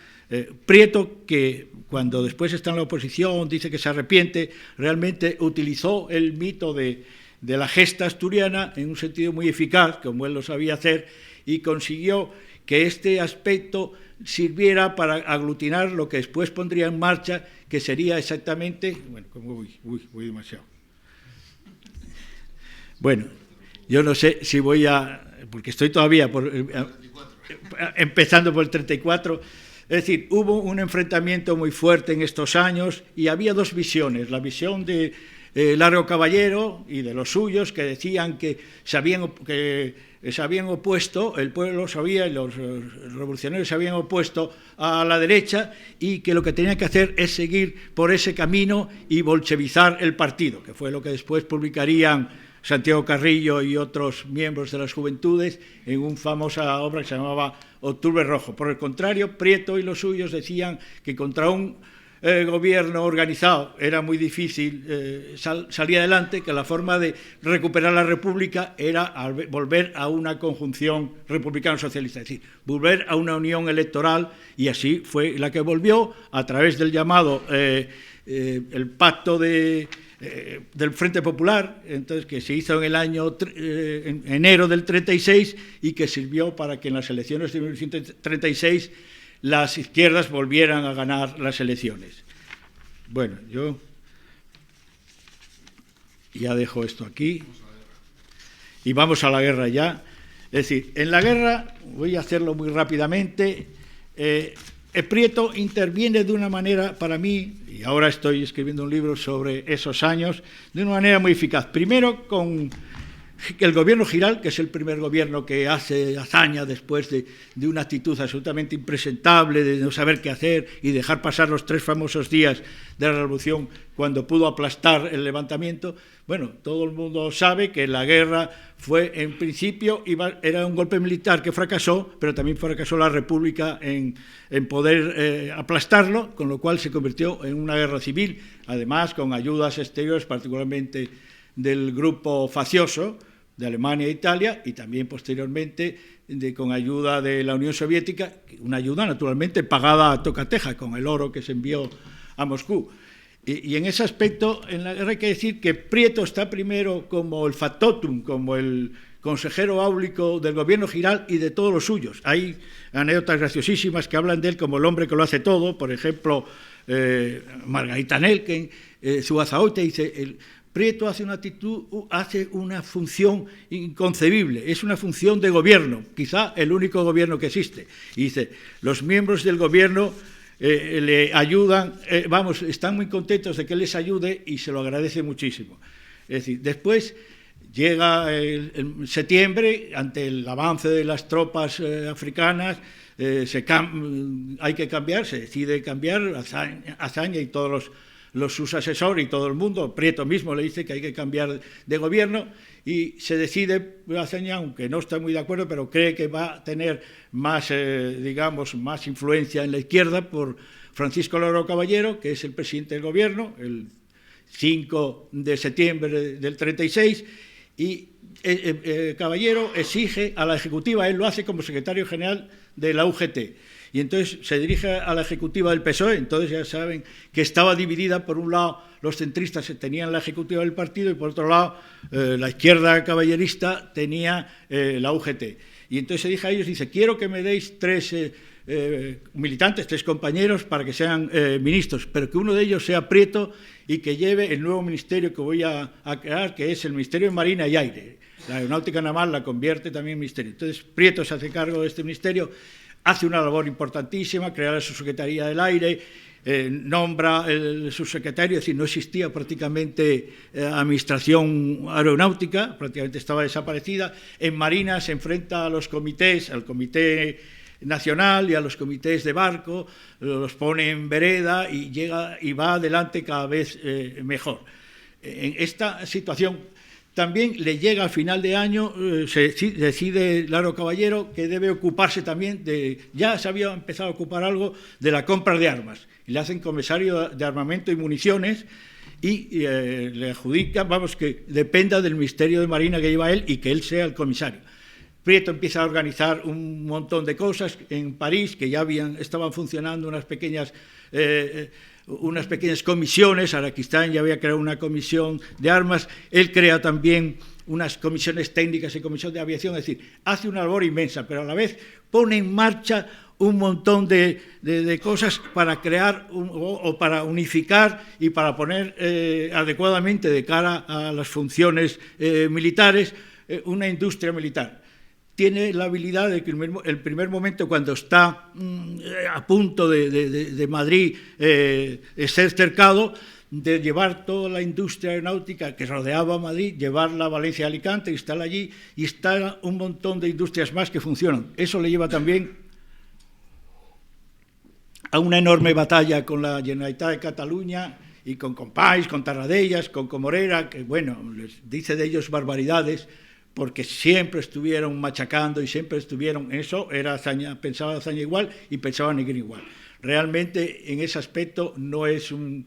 Prieto, que cuando después está en la oposición dice que se arrepiente, realmente utilizó el mito de la gesta asturiana en un sentido muy eficaz, como él lo sabía hacer, y consiguió que este aspecto sirviera para aglutinar lo que después pondría en marcha, que sería exactamente... Bueno, como voy demasiado. Bueno, yo no sé si voy a... porque estoy todavía empezando por el 34... Es decir, hubo un enfrentamiento muy fuerte en estos años y había dos visiones: la visión de Largo Caballero y de los suyos, que decían que se habían opuesto, el pueblo sabía y los revolucionarios se habían opuesto a la derecha, y que lo que tenían que hacer es seguir por ese camino y bolchevizar el partido, que fue lo que después publicarían Santiago Carrillo y otros miembros de las Juventudes en una famosa obra que se llamaba Octubre Rojo. Por el contrario, Prieto y los suyos decían que contra un gobierno organizado era muy difícil salir adelante, que la forma de recuperar la República era volver a una conjunción republicano-socialista, es decir, volver a una unión electoral, y así fue la que volvió a través del llamado el pacto del Frente Popular, entonces, que se hizo en el año en enero del 36, y que sirvió para que en las elecciones de 1936 las izquierdas volvieran a ganar las elecciones. Bueno, yo ya dejo esto aquí y vamos a la guerra ya. Es decir, en la guerra, voy a hacerlo muy rápidamente, Prieto interviene de una manera, para mí, y ahora estoy escribiendo un libro sobre esos años, de una manera muy eficaz. Primero con el gobierno Giral, que es el primer gobierno que hace hazaña después de una actitud absolutamente impresentable, de no saber qué hacer y dejar pasar los 3 famosos días de la Revolución cuando pudo aplastar el levantamiento. Bueno, todo el mundo sabe que la guerra fue, en principio, era un golpe militar que fracasó, pero también fracasó la República en poder aplastarlo, con lo cual se convirtió en una guerra civil, además con ayudas exteriores, particularmente del grupo faccioso de Alemania e Italia, y también posteriormente con ayuda de la Unión Soviética, una ayuda naturalmente pagada a tocateja con el oro que se envió a Moscú. Y en ese aspecto, en la guerra hay que decir que Prieto está primero como el factotum, como el consejero áulico del gobierno Giral y de todos los suyos. Hay anécdotas graciosísimas que hablan de él como el hombre que lo hace todo. Por ejemplo, Margarita Nelken, Zuazaoite dice: Prieto hace una función inconcebible, es una función de gobierno, quizá el único gobierno que existe. Y dice: los miembros del gobierno le ayudan, están muy contentos de que les ayude y se lo agradece muchísimo. Es decir, después llega el septiembre, ante el avance de las tropas africanas, hay que cambiar, se decide cambiar, Azaña y todos los sus asesores y todo el mundo. Prieto mismo le dice que hay que cambiar de gobierno y se decide, Azaña, aunque no está muy de acuerdo, pero cree que va a tener más, digamos, más influencia en la izquierda por Francisco Laro Caballero, que es el presidente del gobierno, el 5 de septiembre del 36, y Caballero exige a la Ejecutiva, él lo hace como secretario general de la UGT, y entonces se dirige a la Ejecutiva del PSOE, entonces ya saben que estaba dividida, por un lado los centristas tenían la Ejecutiva del partido y por otro lado la izquierda caballerista tenía la UGT, y entonces se dirige a ellos y dice, quiero que me deis tres militantes, tres compañeros para que sean ministros, pero que uno de ellos sea Prieto y que lleve el nuevo ministerio que voy a crear, que es el Ministerio de Marina y Aire. La Aeronáutica Naval la convierte también en ministerio. Entonces Prieto se hace cargo de este ministerio, hace una labor importantísima, crea la Subsecretaría del Aire, nombra el subsecretario, es decir, no existía prácticamente administración aeronáutica, prácticamente estaba desaparecida. En Marina se enfrenta a los comités, al Comité Nacional y a los comités de barco, los pone en vereda y llega y va adelante cada vez mejor. En esta situación también le llega a final de año, se decide Laro Caballero que debe ocuparse también ya se había empezado a ocupar algo de la compra de armas, y le hacen comisario de armamento y municiones y le adjudica, vamos, que dependa del Ministerio de Marina que lleva él y que él sea el comisario. Prieto empieza a organizar un montón de cosas en París, que ya estaban funcionando unas pequeñas comisiones. Araquistán ya había creado una comisión de armas, él crea también unas comisiones técnicas y comisión de aviación, es decir, hace una labor inmensa, pero a la vez pone en marcha un montón de cosas para crear o para unificar y para poner adecuadamente de cara a las funciones militares una industria militar. Tiene la habilidad de que el primer momento, cuando está a punto de Madrid ser cercado, de llevar toda la industria aeronáutica que rodeaba a Madrid, llevarla a Valencia y Alicante, instala allí, y está un montón de industrias más que funcionan. Eso le lleva también a una enorme batalla con la Generalitat de Cataluña y con Companys, con Tarradellas, con Comorera, que, bueno, les dice de ellos barbaridades, porque siempre estuvieron machacando y siempre estuvieron, eso era Azaña, pensaba Azaña igual y pensaba Negrín igual. Realmente en ese aspecto no es una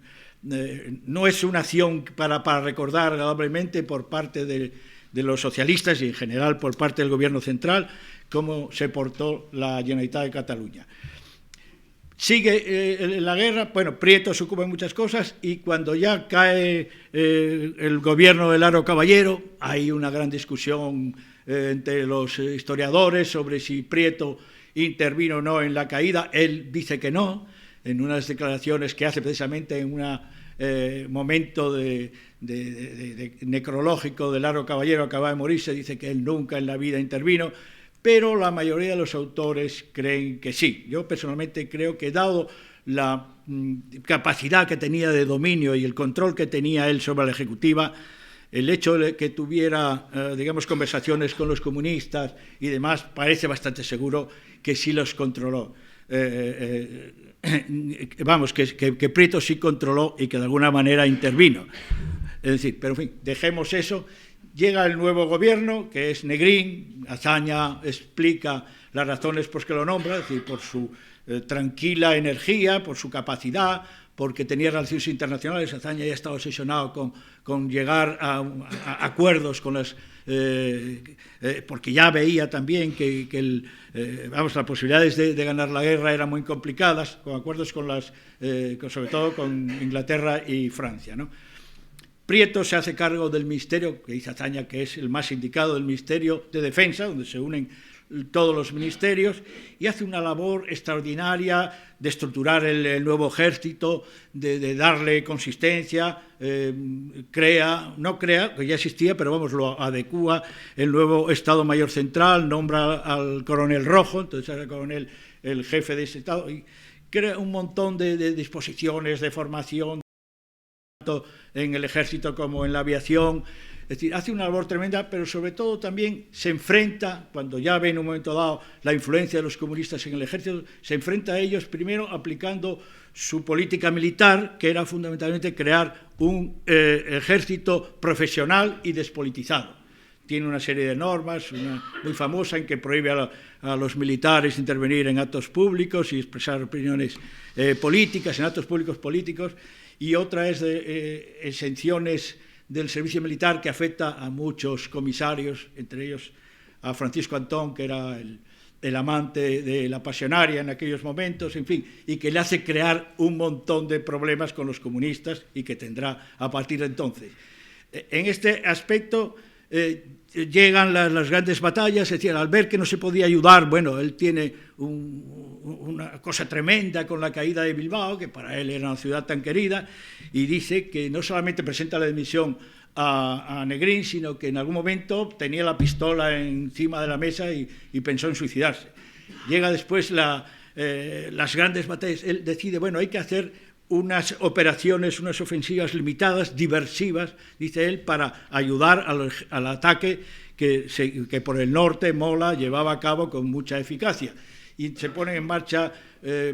acción para recordar agradablemente por parte de los socialistas y en general por parte del gobierno central cómo se portó la Generalitat de Cataluña. Sigue la guerra, bueno, Prieto se ocupa de muchas cosas y cuando ya cae el gobierno de Laro Caballero, hay una gran discusión entre los historiadores sobre si Prieto intervino o no en la caída. Él dice que no, en unas declaraciones que hace precisamente en un momento necrológico de Laro Caballero, acaba de morirse, dice que él nunca en la vida intervino, pero la mayoría de los autores creen que sí. Yo personalmente creo que, dado la capacidad que tenía de dominio y el control que tenía él sobre la Ejecutiva, el hecho de que tuviera, digamos, conversaciones con los comunistas y demás, parece bastante seguro que sí los controló. Vamos, que Prieto sí controló y que de alguna manera intervino. Es decir, pero en fin, dejemos eso. Llega el nuevo gobierno, que es Negrín. Azaña explica las razones por las que lo nombra, es decir, por su tranquila energía, por su capacidad, porque tenía relaciones internacionales. Azaña ya estaba obsesionado con llegar a acuerdos con las... porque ya veía también que las posibilidades de ganar la guerra eran muy complicadas, con acuerdos sobre todo con Inglaterra y Francia, ¿no? Prieto se hace cargo del ministerio, que dice Azaña que es el más indicado, del Ministerio de Defensa, donde se unen todos los ministerios, y hace una labor extraordinaria de estructurar el nuevo ejército, de darle consistencia, no crea, que ya existía, pero vamos, lo adecúa el nuevo Estado Mayor Central, nombra al coronel Rojo, entonces era el coronel el jefe de ese Estado, y crea un montón de disposiciones de formación, tanto en el ejército como en la aviación, Es decir, hace una labor tremenda, pero sobre todo también se enfrenta, cuando ya ve en un momento dado la influencia de los comunistas en el ejército, se enfrenta a ellos primero aplicando su política militar, que era fundamentalmente crear un ejército profesional y despolitizado. Tiene una serie de normas, una muy famosa, en que prohíbe a los militares intervenir en actos públicos y expresar opiniones políticas, en actos públicos políticos, y otra es de exenciones del servicio militar que afecta a muchos comisarios, entre ellos a Francisco Antón, que era el amante de la pasionaria en aquellos momentos, en fin, y que le hace crear un montón de problemas con los comunistas y que tendrá a partir de entonces. En este aspecto llegan las grandes batallas, es decir, al ver que no se podía ayudar, bueno, él tiene una cosa tremenda con la caída de Bilbao, que para él era una ciudad tan querida, y dice que no solamente presenta la dimisión a Negrín, sino que en algún momento tenía la pistola encima de la mesa y pensó en suicidarse. Llega después las grandes batallas, él decide, bueno, hay que hacer unas operaciones, unas ofensivas limitadas, diversivas, dice él, para ayudar al ataque que por el norte Mola llevaba a cabo con mucha eficacia. Y se ponen en marcha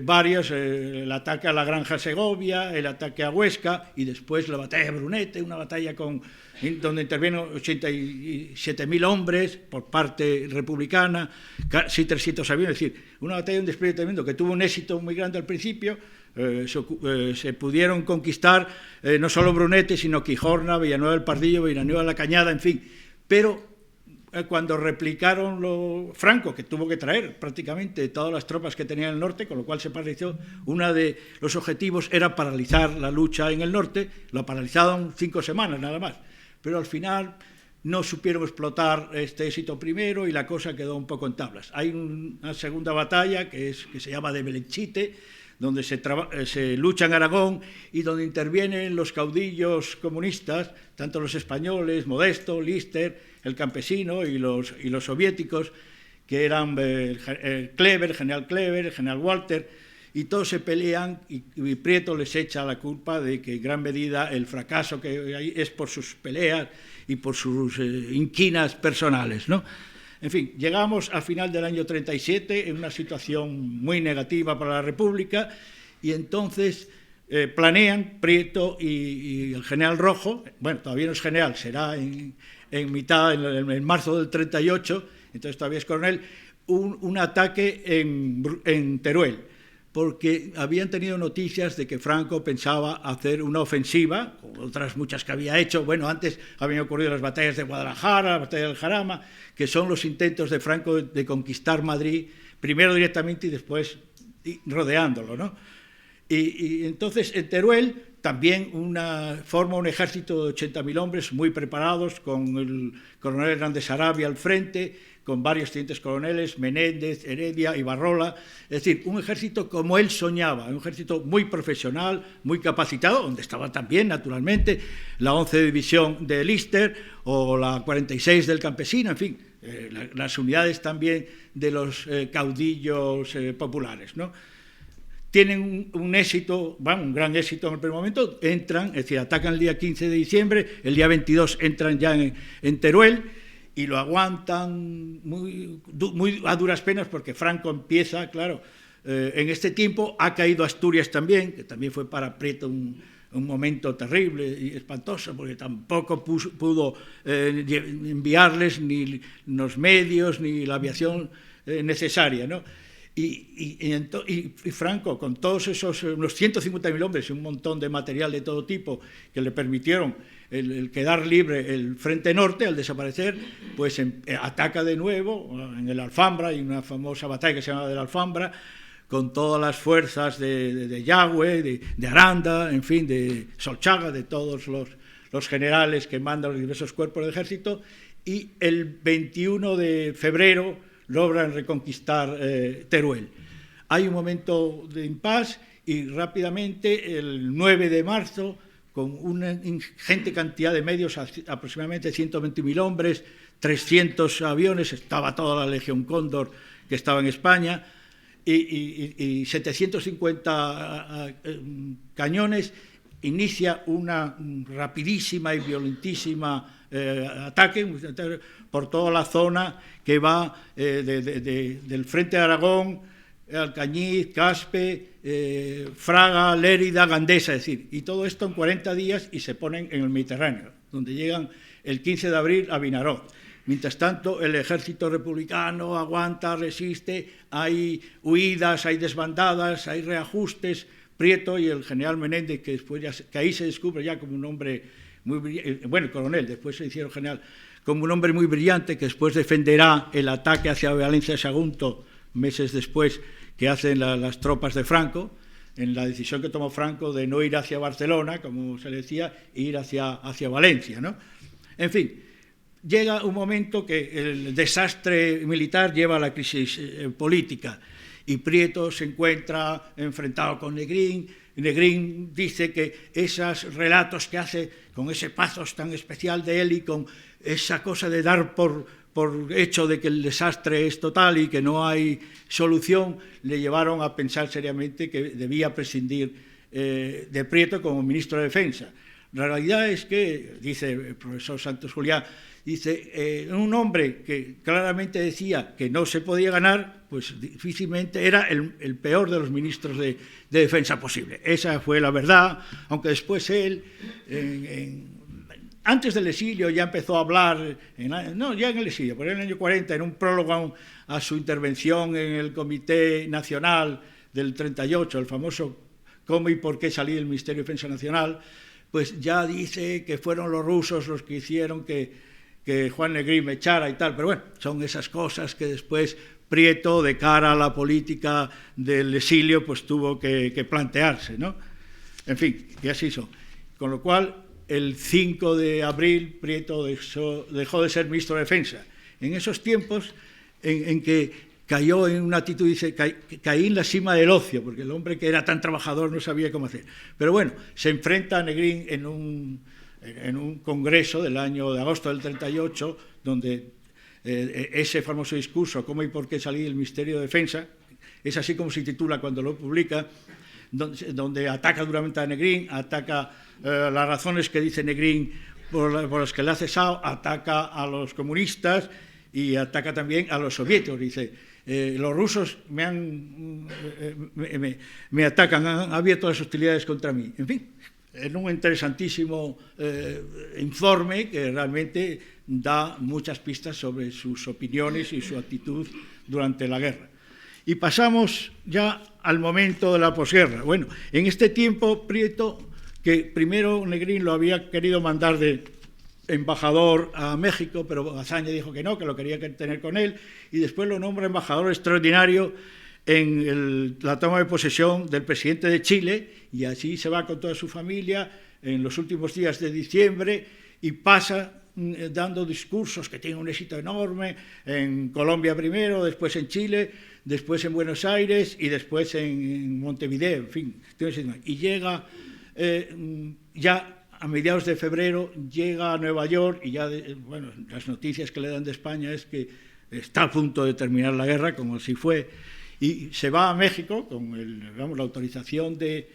varios, el ataque a la Granja Segovia, el ataque a Huesca y después la batalla de Brunete, una batalla donde intervienen 87.000 hombres por parte republicana, casi 300 aviones, es decir, una batalla de un despliegue tremendo que tuvo un éxito muy grande al principio. Se pudieron conquistar no solo Brunete, sino Quijorna, Villanueva del Pardillo, Villanueva de la Cañada, en fin, pero cuando replicaron Franco, que tuvo que traer prácticamente todas las tropas que tenía en el norte, con lo cual se paralizó, uno de los objetivos era paralizar la lucha en el norte, lo paralizaron 5 semanas nada más, pero al final no supieron explotar este éxito primero y la cosa quedó un poco en tablas. Hay una segunda batalla que se llama de Belenchite, donde se lucha en Aragón y donde intervienen los caudillos comunistas, tanto los españoles, Modesto, Lister, el campesino y los soviéticos, que eran Kleber, el general Walter, y todos se pelean y Prieto les echa la culpa de que en gran medida el fracaso que hay es por sus peleas y por sus inquinas personales, ¿no? En fin, llegamos al final del año 37 en una situación muy negativa para la República y entonces planean Prieto y el general Rojo, bueno, todavía no es general, será en marzo del 38, entonces todavía es coronel, un ataque en Teruel, porque habían tenido noticias de que Franco pensaba hacer una ofensiva, como otras muchas que había hecho. Bueno, antes habían ocurrido las batallas de Guadalajara, la batalla del Jarama, que son los intentos de Franco de conquistar Madrid, primero directamente y después rodeándolo, ¿no? Y entonces en Teruel también forma un ejército de 80.000 hombres muy preparados, con el coronel Hernández Arabia al frente, con varios tenientes coroneles, Menéndez, Heredia y Barrola, es decir, un ejército como él soñaba, un ejército muy profesional, muy capacitado, donde estaba también, naturalmente, la 11 División de Lister o la 46 del Campesino, en fin, las unidades también de los caudillos populares, ¿no? Tienen un éxito, bueno, un gran éxito en el primer momento, entran, es decir, atacan el día 15 de diciembre, el día 22 entran ya en Teruel, y lo aguantan muy a duras penas porque Franco empieza, claro, en este tiempo ha caído Asturias también, que también fue para Prieto un momento terrible y espantoso, porque tampoco pudo enviarles ni los medios ni la aviación necesaria, ¿no? Y Franco, con todos unos 150.000 hombres y un montón de material de todo tipo que le permitieron el quedar libre el frente norte al desaparecer, pues ataca de nuevo en el Alfambra, hay una famosa batalla que se llama de la Alfambra, con todas las fuerzas de Yagüe, de Aranda, en fin, de Solchaga, de todos los generales que mandan los diversos cuerpos del ejército, y el 21 de febrero logran reconquistar Teruel. Hay un momento de impas y rápidamente, el 9 de marzo, con una ingente cantidad de medios, aproximadamente 120.000 hombres, 300 aviones, estaba toda la Legión Cóndor que estaba en España, y 750 cañones, inicia una rapidísima y violentísima ataque por toda la zona que va del frente de Aragón, Alcañiz, Caspe, Fraga, Lérida, Gandesa, es decir, y todo esto en 40 días y se ponen en el Mediterráneo, donde llegan el 15 de abril a Vinaròs. Mientras tanto, el ejército republicano aguanta, resiste, hay huidas, hay desbandadas, hay reajustes. Prieto y el general Menéndez, que después que ahí se descubre ya como un hombre muy brillante, bueno, coronel, después se hicieron general, como un hombre muy brillante, que después defenderá el ataque hacia Valencia de Sagunto, meses después, que hacen las tropas de Franco, en la decisión que tomó Franco de no ir hacia Barcelona, como se le decía, e ir hacia Valencia, ¿no? En fin, llega un momento que el desastre militar lleva a la crisis política, y Prieto se encuentra enfrentado con Negrín. Negrín dice que esos relatos que hace con ese pathos tan especial de él y con esa cosa de dar por hecho de que el desastre es total y que no hay solución, le llevaron a pensar seriamente que debía prescindir de Prieto como ministro de Defensa. La realidad es que, dice el profesor Santos Julián, dice, un hombre que claramente decía que no se podía ganar, pues difícilmente era el peor de los ministros de defensa posible. Esa fue la verdad, aunque después él, antes del exilio, ya empezó a hablar, no ya en el exilio, pero en el año 40, en un prólogo a su intervención en el Comité Nacional del 38, el famoso ¿Cómo y por qué salí del Ministerio de Defensa Nacional?, pues ya dice que fueron los rusos los que hicieron que Juan Negrín me echara y tal, pero bueno, son esas cosas que después Prieto, de cara a la política del exilio, pues tuvo que plantearse, ¿no? En fin, y así son. Con lo cual, el 5 de abril, Prieto dejó de ser ministro de Defensa. En esos tiempos en que cayó en una actitud, dice, caí en la cima del ocio, porque el hombre que era tan trabajador no sabía cómo hacer. Pero bueno, se enfrenta a Negrín en un congreso del año de agosto del 38, donde ese famoso discurso, ¿Cómo y por qué salí del Ministerio de Defensa?, es así como se titula cuando lo publica, donde ataca duramente a Negrín, ataca las razones que dice Negrín por las que le ha cesado, ataca a los comunistas y ataca también a los soviéticos. Dice, los rusos me atacan, han abierto las hostilidades contra mí. En fin, es un interesantísimo informe que realmente da muchas pistas sobre sus opiniones y su actitud durante la guerra. Y pasamos ya al momento de la posguerra. Bueno, en este tiempo Prieto, que primero Negrín lo había querido mandar de embajador a México, pero Azaña dijo que no, que lo quería tener con él, y después lo nombra embajador extraordinario en la toma de posesión del presidente de Chile, y así se va con toda su familia en los últimos días de diciembre, y pasa dando discursos que tienen un éxito enorme, en Colombia primero, después en Chile, después en Buenos Aires y después en Montevideo, en fin, y llega ya a mediados de febrero, llega a Nueva York y ya, bueno, las noticias que le dan de España es que está a punto de terminar la guerra, como así fue, y se va a México con la autorización de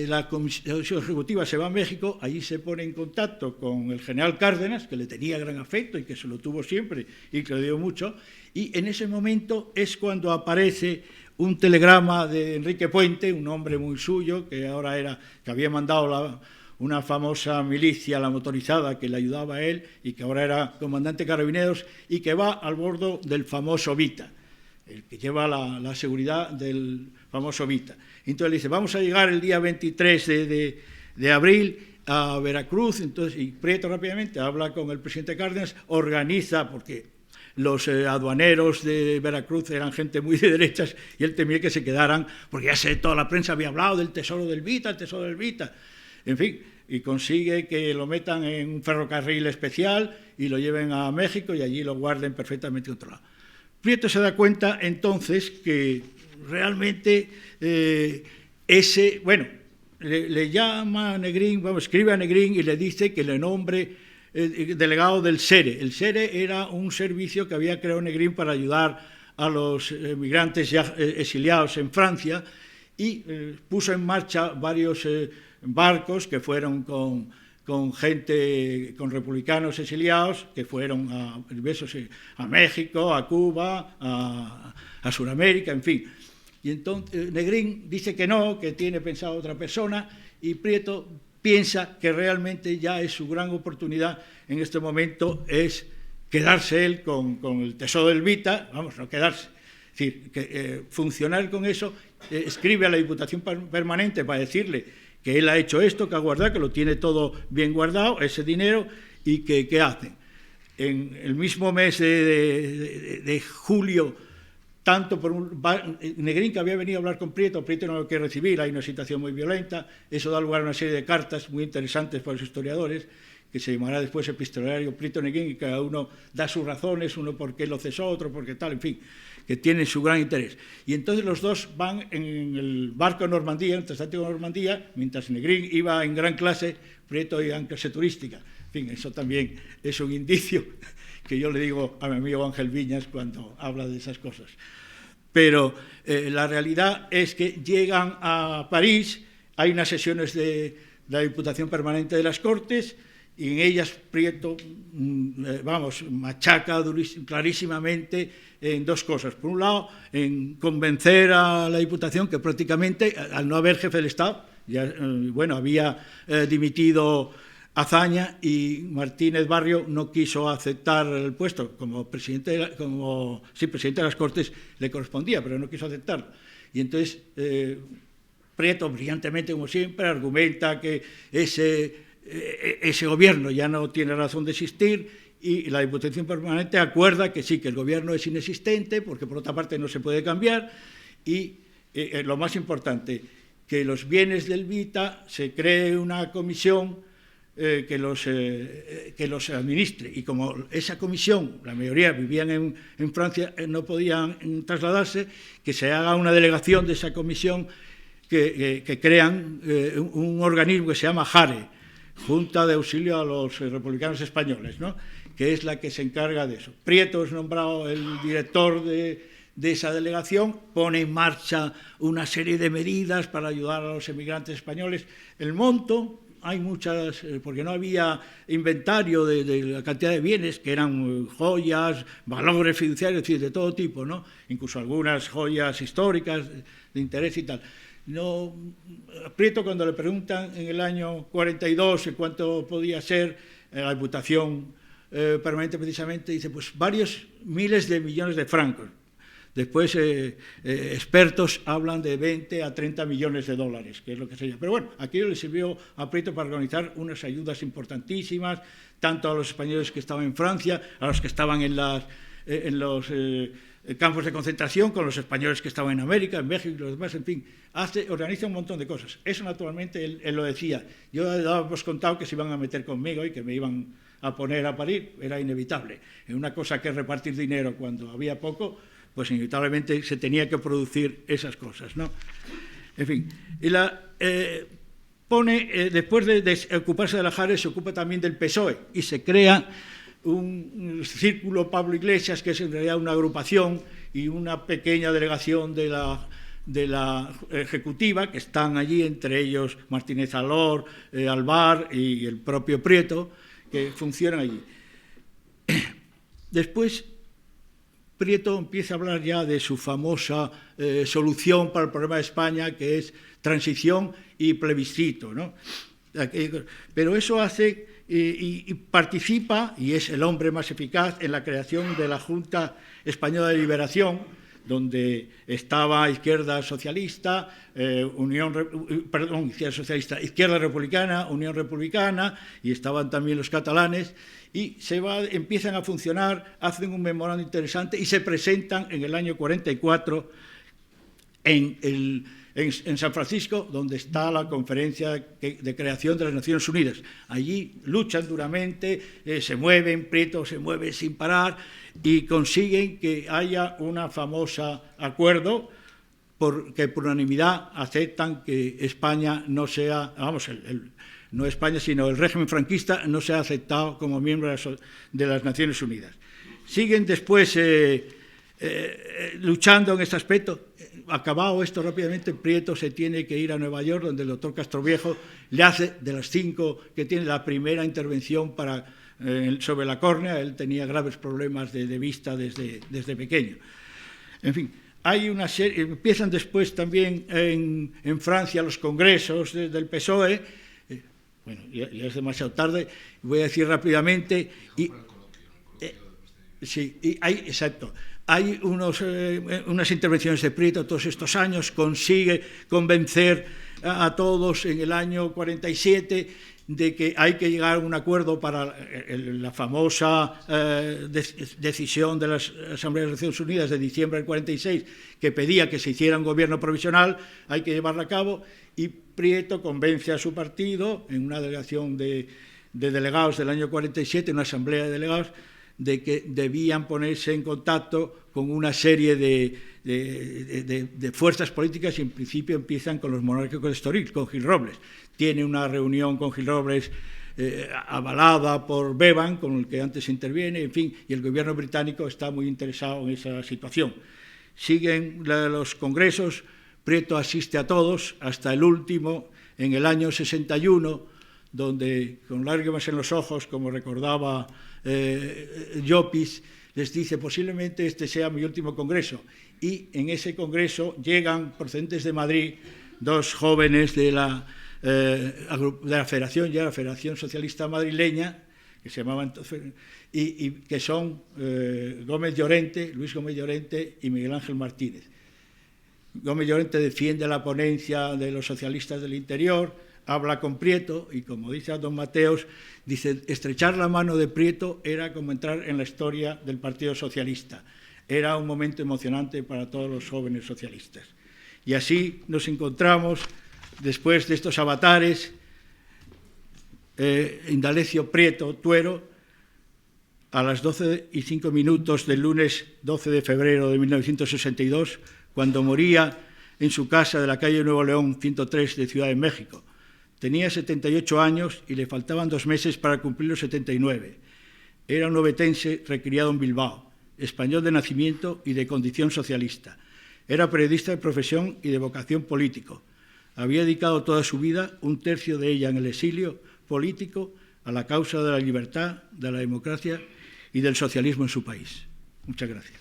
la Comisión Ejecutiva, se va a México, allí se pone en contacto con el general Cárdenas, que le tenía gran afecto y que se lo tuvo siempre y que le dio mucho, y en ese momento es cuando aparece un telegrama de Enrique Puente, un hombre muy suyo, que había mandado una famosa milicia, la motorizada, que le ayudaba a él y que ahora era comandante de Carabineros, y que va al bordo del famoso Vita, el que lleva la seguridad del famoso Vita. Entonces le dice, vamos a llegar el día 23 de abril a Veracruz. Entonces, y Prieto rápidamente habla con el presidente Cárdenas, organiza, porque los aduaneros de Veracruz eran gente muy de derechas y él temía que se quedaran, porque ya toda la prensa había hablado del tesoro del Vita, el tesoro del Vita. En fin, y consigue que lo metan en un ferrocarril especial y lo lleven a México y allí lo guarden perfectamente controlado. Prieto se da cuenta entonces que realmente le llama a Negrín, escribe a Negrín y le dice que le nombre delegado del SERE. El SERE era un servicio que había creado Negrín para ayudar a los migrantes ya exiliados en Francia, y puso en marcha varios barcos que fueron con gente, con republicanos exiliados, que fueron a México, a Cuba, a Sudamérica, en fin. Y entonces Negrín dice que no, que tiene pensado otra persona, y Prieto piensa que realmente ya es su gran oportunidad en este momento, es quedarse él con el tesoro del Vita, vamos, no quedarse, es decir, que, funcionar con eso, escribe a la Diputación Permanente para decirle que él ha hecho esto, que ha guardado, que lo tiene todo bien guardado, ese dinero, y que ¿qué hacen? En el mismo mes de julio, tanto por Negrín, que había venido a hablar con Prieto no lo quiere recibir, hay una situación muy violenta, eso da lugar a una serie de cartas muy interesantes para los historiadores, que se llamará después epistolario Prieto-Negrín, y cada uno da sus razones, uno por qué lo cesó, otro porque tal, en fin, que tienen su gran interés. Y entonces los dos van en el barco Normandía, en el transatlántico Normandía, mientras Negrín iba en gran clase, Prieto iba en clase turística. En fin, eso también es un indicio que yo le digo a mi amigo Ángel Viñas cuando habla de esas cosas. Pero la realidad es que llegan a París, hay unas sesiones de la Diputación Permanente de las Cortes, y en ellas Prieto, machaca clarísimamente en dos cosas. Por un lado, en convencer a la Diputación que prácticamente, al no haber jefe del Estado, ya, había dimitido Azaña, y Martínez Barrio no quiso aceptar el puesto como presidente de las Cortes le correspondía, pero no quiso aceptarlo. Y entonces Prieto, brillantemente como siempre, argumenta que ese gobierno ya no tiene razón de existir, y la Diputación Permanente acuerda que sí, que el gobierno es inexistente, porque por otra parte no se puede cambiar, y lo más importante, que los bienes del Vita se cree una comisión que los administre, y como esa comisión, la mayoría vivían en Francia, no podían trasladarse, que se haga una delegación de esa comisión, que crean un organismo que se llama JARE, Junta de Auxilio a los Republicanos Españoles, ¿no?, que es la que se encarga de eso. Prieto es nombrado el director de esa delegación, pone en marcha una serie de medidas para ayudar a los emigrantes españoles. El monto, hay muchas, porque no había inventario de la cantidad de bienes, que eran joyas, valores fiduciarios, es decir, de todo tipo, ¿no?, incluso algunas joyas históricas de interés y tal. No, Prieto, cuando le preguntan en el año 42 cuánto podía ser la Diputación Permanente, precisamente, dice, pues varios miles de millones de francos. Después, expertos hablan de 20 a 30 millones de dólares, que es lo que sería. Pero bueno, aquello le sirvió a Prieto para organizar unas ayudas importantísimas, tanto a los españoles que estaban en Francia, a los que estaban en los campos de concentración, con los españoles que estaban en América, en México y los demás, en fin, organiza un montón de cosas. Eso, naturalmente, él lo decía. Yo habíamos contado que se iban a meter conmigo y que me iban a poner a parir, era inevitable. En una cosa que es repartir dinero cuando había poco, pues inevitablemente se tenía que producir esas cosas, ¿no? En fin, y después de ocuparse de la JARE, se ocupa también del PSOE, y se crea un círculo Pablo Iglesias, que es en realidad una agrupación y una pequeña delegación de la ejecutiva, que están allí, entre ellos Martínez Alor, Alvar y el propio Prieto, que funcionan allí. Después, Prieto empieza a hablar ya de su famosa solución para el problema de España, que es transición y plebiscito, ¿no? Pero eso hace y participa, y es el hombre más eficaz en la creación de la Junta Española de Liberación, donde estaba Izquierda Socialista, Izquierda Republicana, Unión Republicana, y estaban también los catalanes, y empiezan a funcionar, hacen un memorando interesante y se presentan en el año 44 en San Francisco, donde está la conferencia de creación de las Naciones Unidas. Allí luchan duramente, se mueven, Prieto se mueve sin parar, y consiguen que haya una famosa acuerdo que por unanimidad aceptan que España no sea, no España, sino el régimen franquista no sea aceptado como miembro de las Naciones Unidas. Siguen después luchando en este aspecto. Acabado esto rápidamente, Prieto se tiene que ir a Nueva York, donde el doctor Castroviejo le hace, de las 5 que tiene, la primera intervención sobre la córnea. Él tenía graves problemas de vista desde pequeño. En fin, hay una serie, empiezan después también en Francia los congresos del PSOE. Bueno, ya es demasiado tarde, voy a decir rápidamente. Sí, y exacto. Hay unas intervenciones de Prieto todos estos años, consigue convencer a todos en el año 47 de que hay que llegar a un acuerdo para la famosa decisión de la Asamblea de las Naciones Unidas de diciembre del 46, que pedía que se hiciera un gobierno provisional. Hay que llevarla a cabo, y Prieto convence a su partido en una delegación de delegados del año 47, una asamblea de delegados, de que debían ponerse en contacto con una serie de fuerzas políticas, y en principio empiezan con los monárquicos de Estoril, con Gil Robles. Tiene una reunión con Gil Robles avalada por Bevan, con el que antes interviene, en fin, y el gobierno británico está muy interesado en esa situación. Siguen los congresos, Prieto asiste a todos, hasta el último, en el año 61, donde, con lágrimas en los ojos, como recordaba Llopis, les dice: posiblemente este sea mi último congreso. Y en ese congreso llegan, procedentes de Madrid, 2 jóvenes de la Federación, ya la Federación Socialista Madrileña, que se llamaban, y que son Luis Gómez Llorente y Miguel Ángel Martínez. Gómez Llorente defiende la ponencia de los socialistas del interior, habla con Prieto, y como dice a don Mateos, dice: estrechar la mano de Prieto era como entrar en la historia del Partido Socialista. Era un momento emocionante para todos los jóvenes socialistas. Y así nos encontramos, después de estos avatares, Indalecio Prieto Tuero, a las 12:05 del lunes 12 de febrero de 1962, cuando moría en su casa de la calle Nuevo León 103 de Ciudad de México. Tenía 78 años y le faltaban 2 meses para cumplir los 79. Era un ovetense recriado en Bilbao, español de nacimiento y de condición socialista. Era periodista de profesión y de vocación político. Había dedicado toda su vida, 1/3 de ella en el exilio político, a la causa de la libertad, de la democracia y del socialismo en su país. Muchas gracias.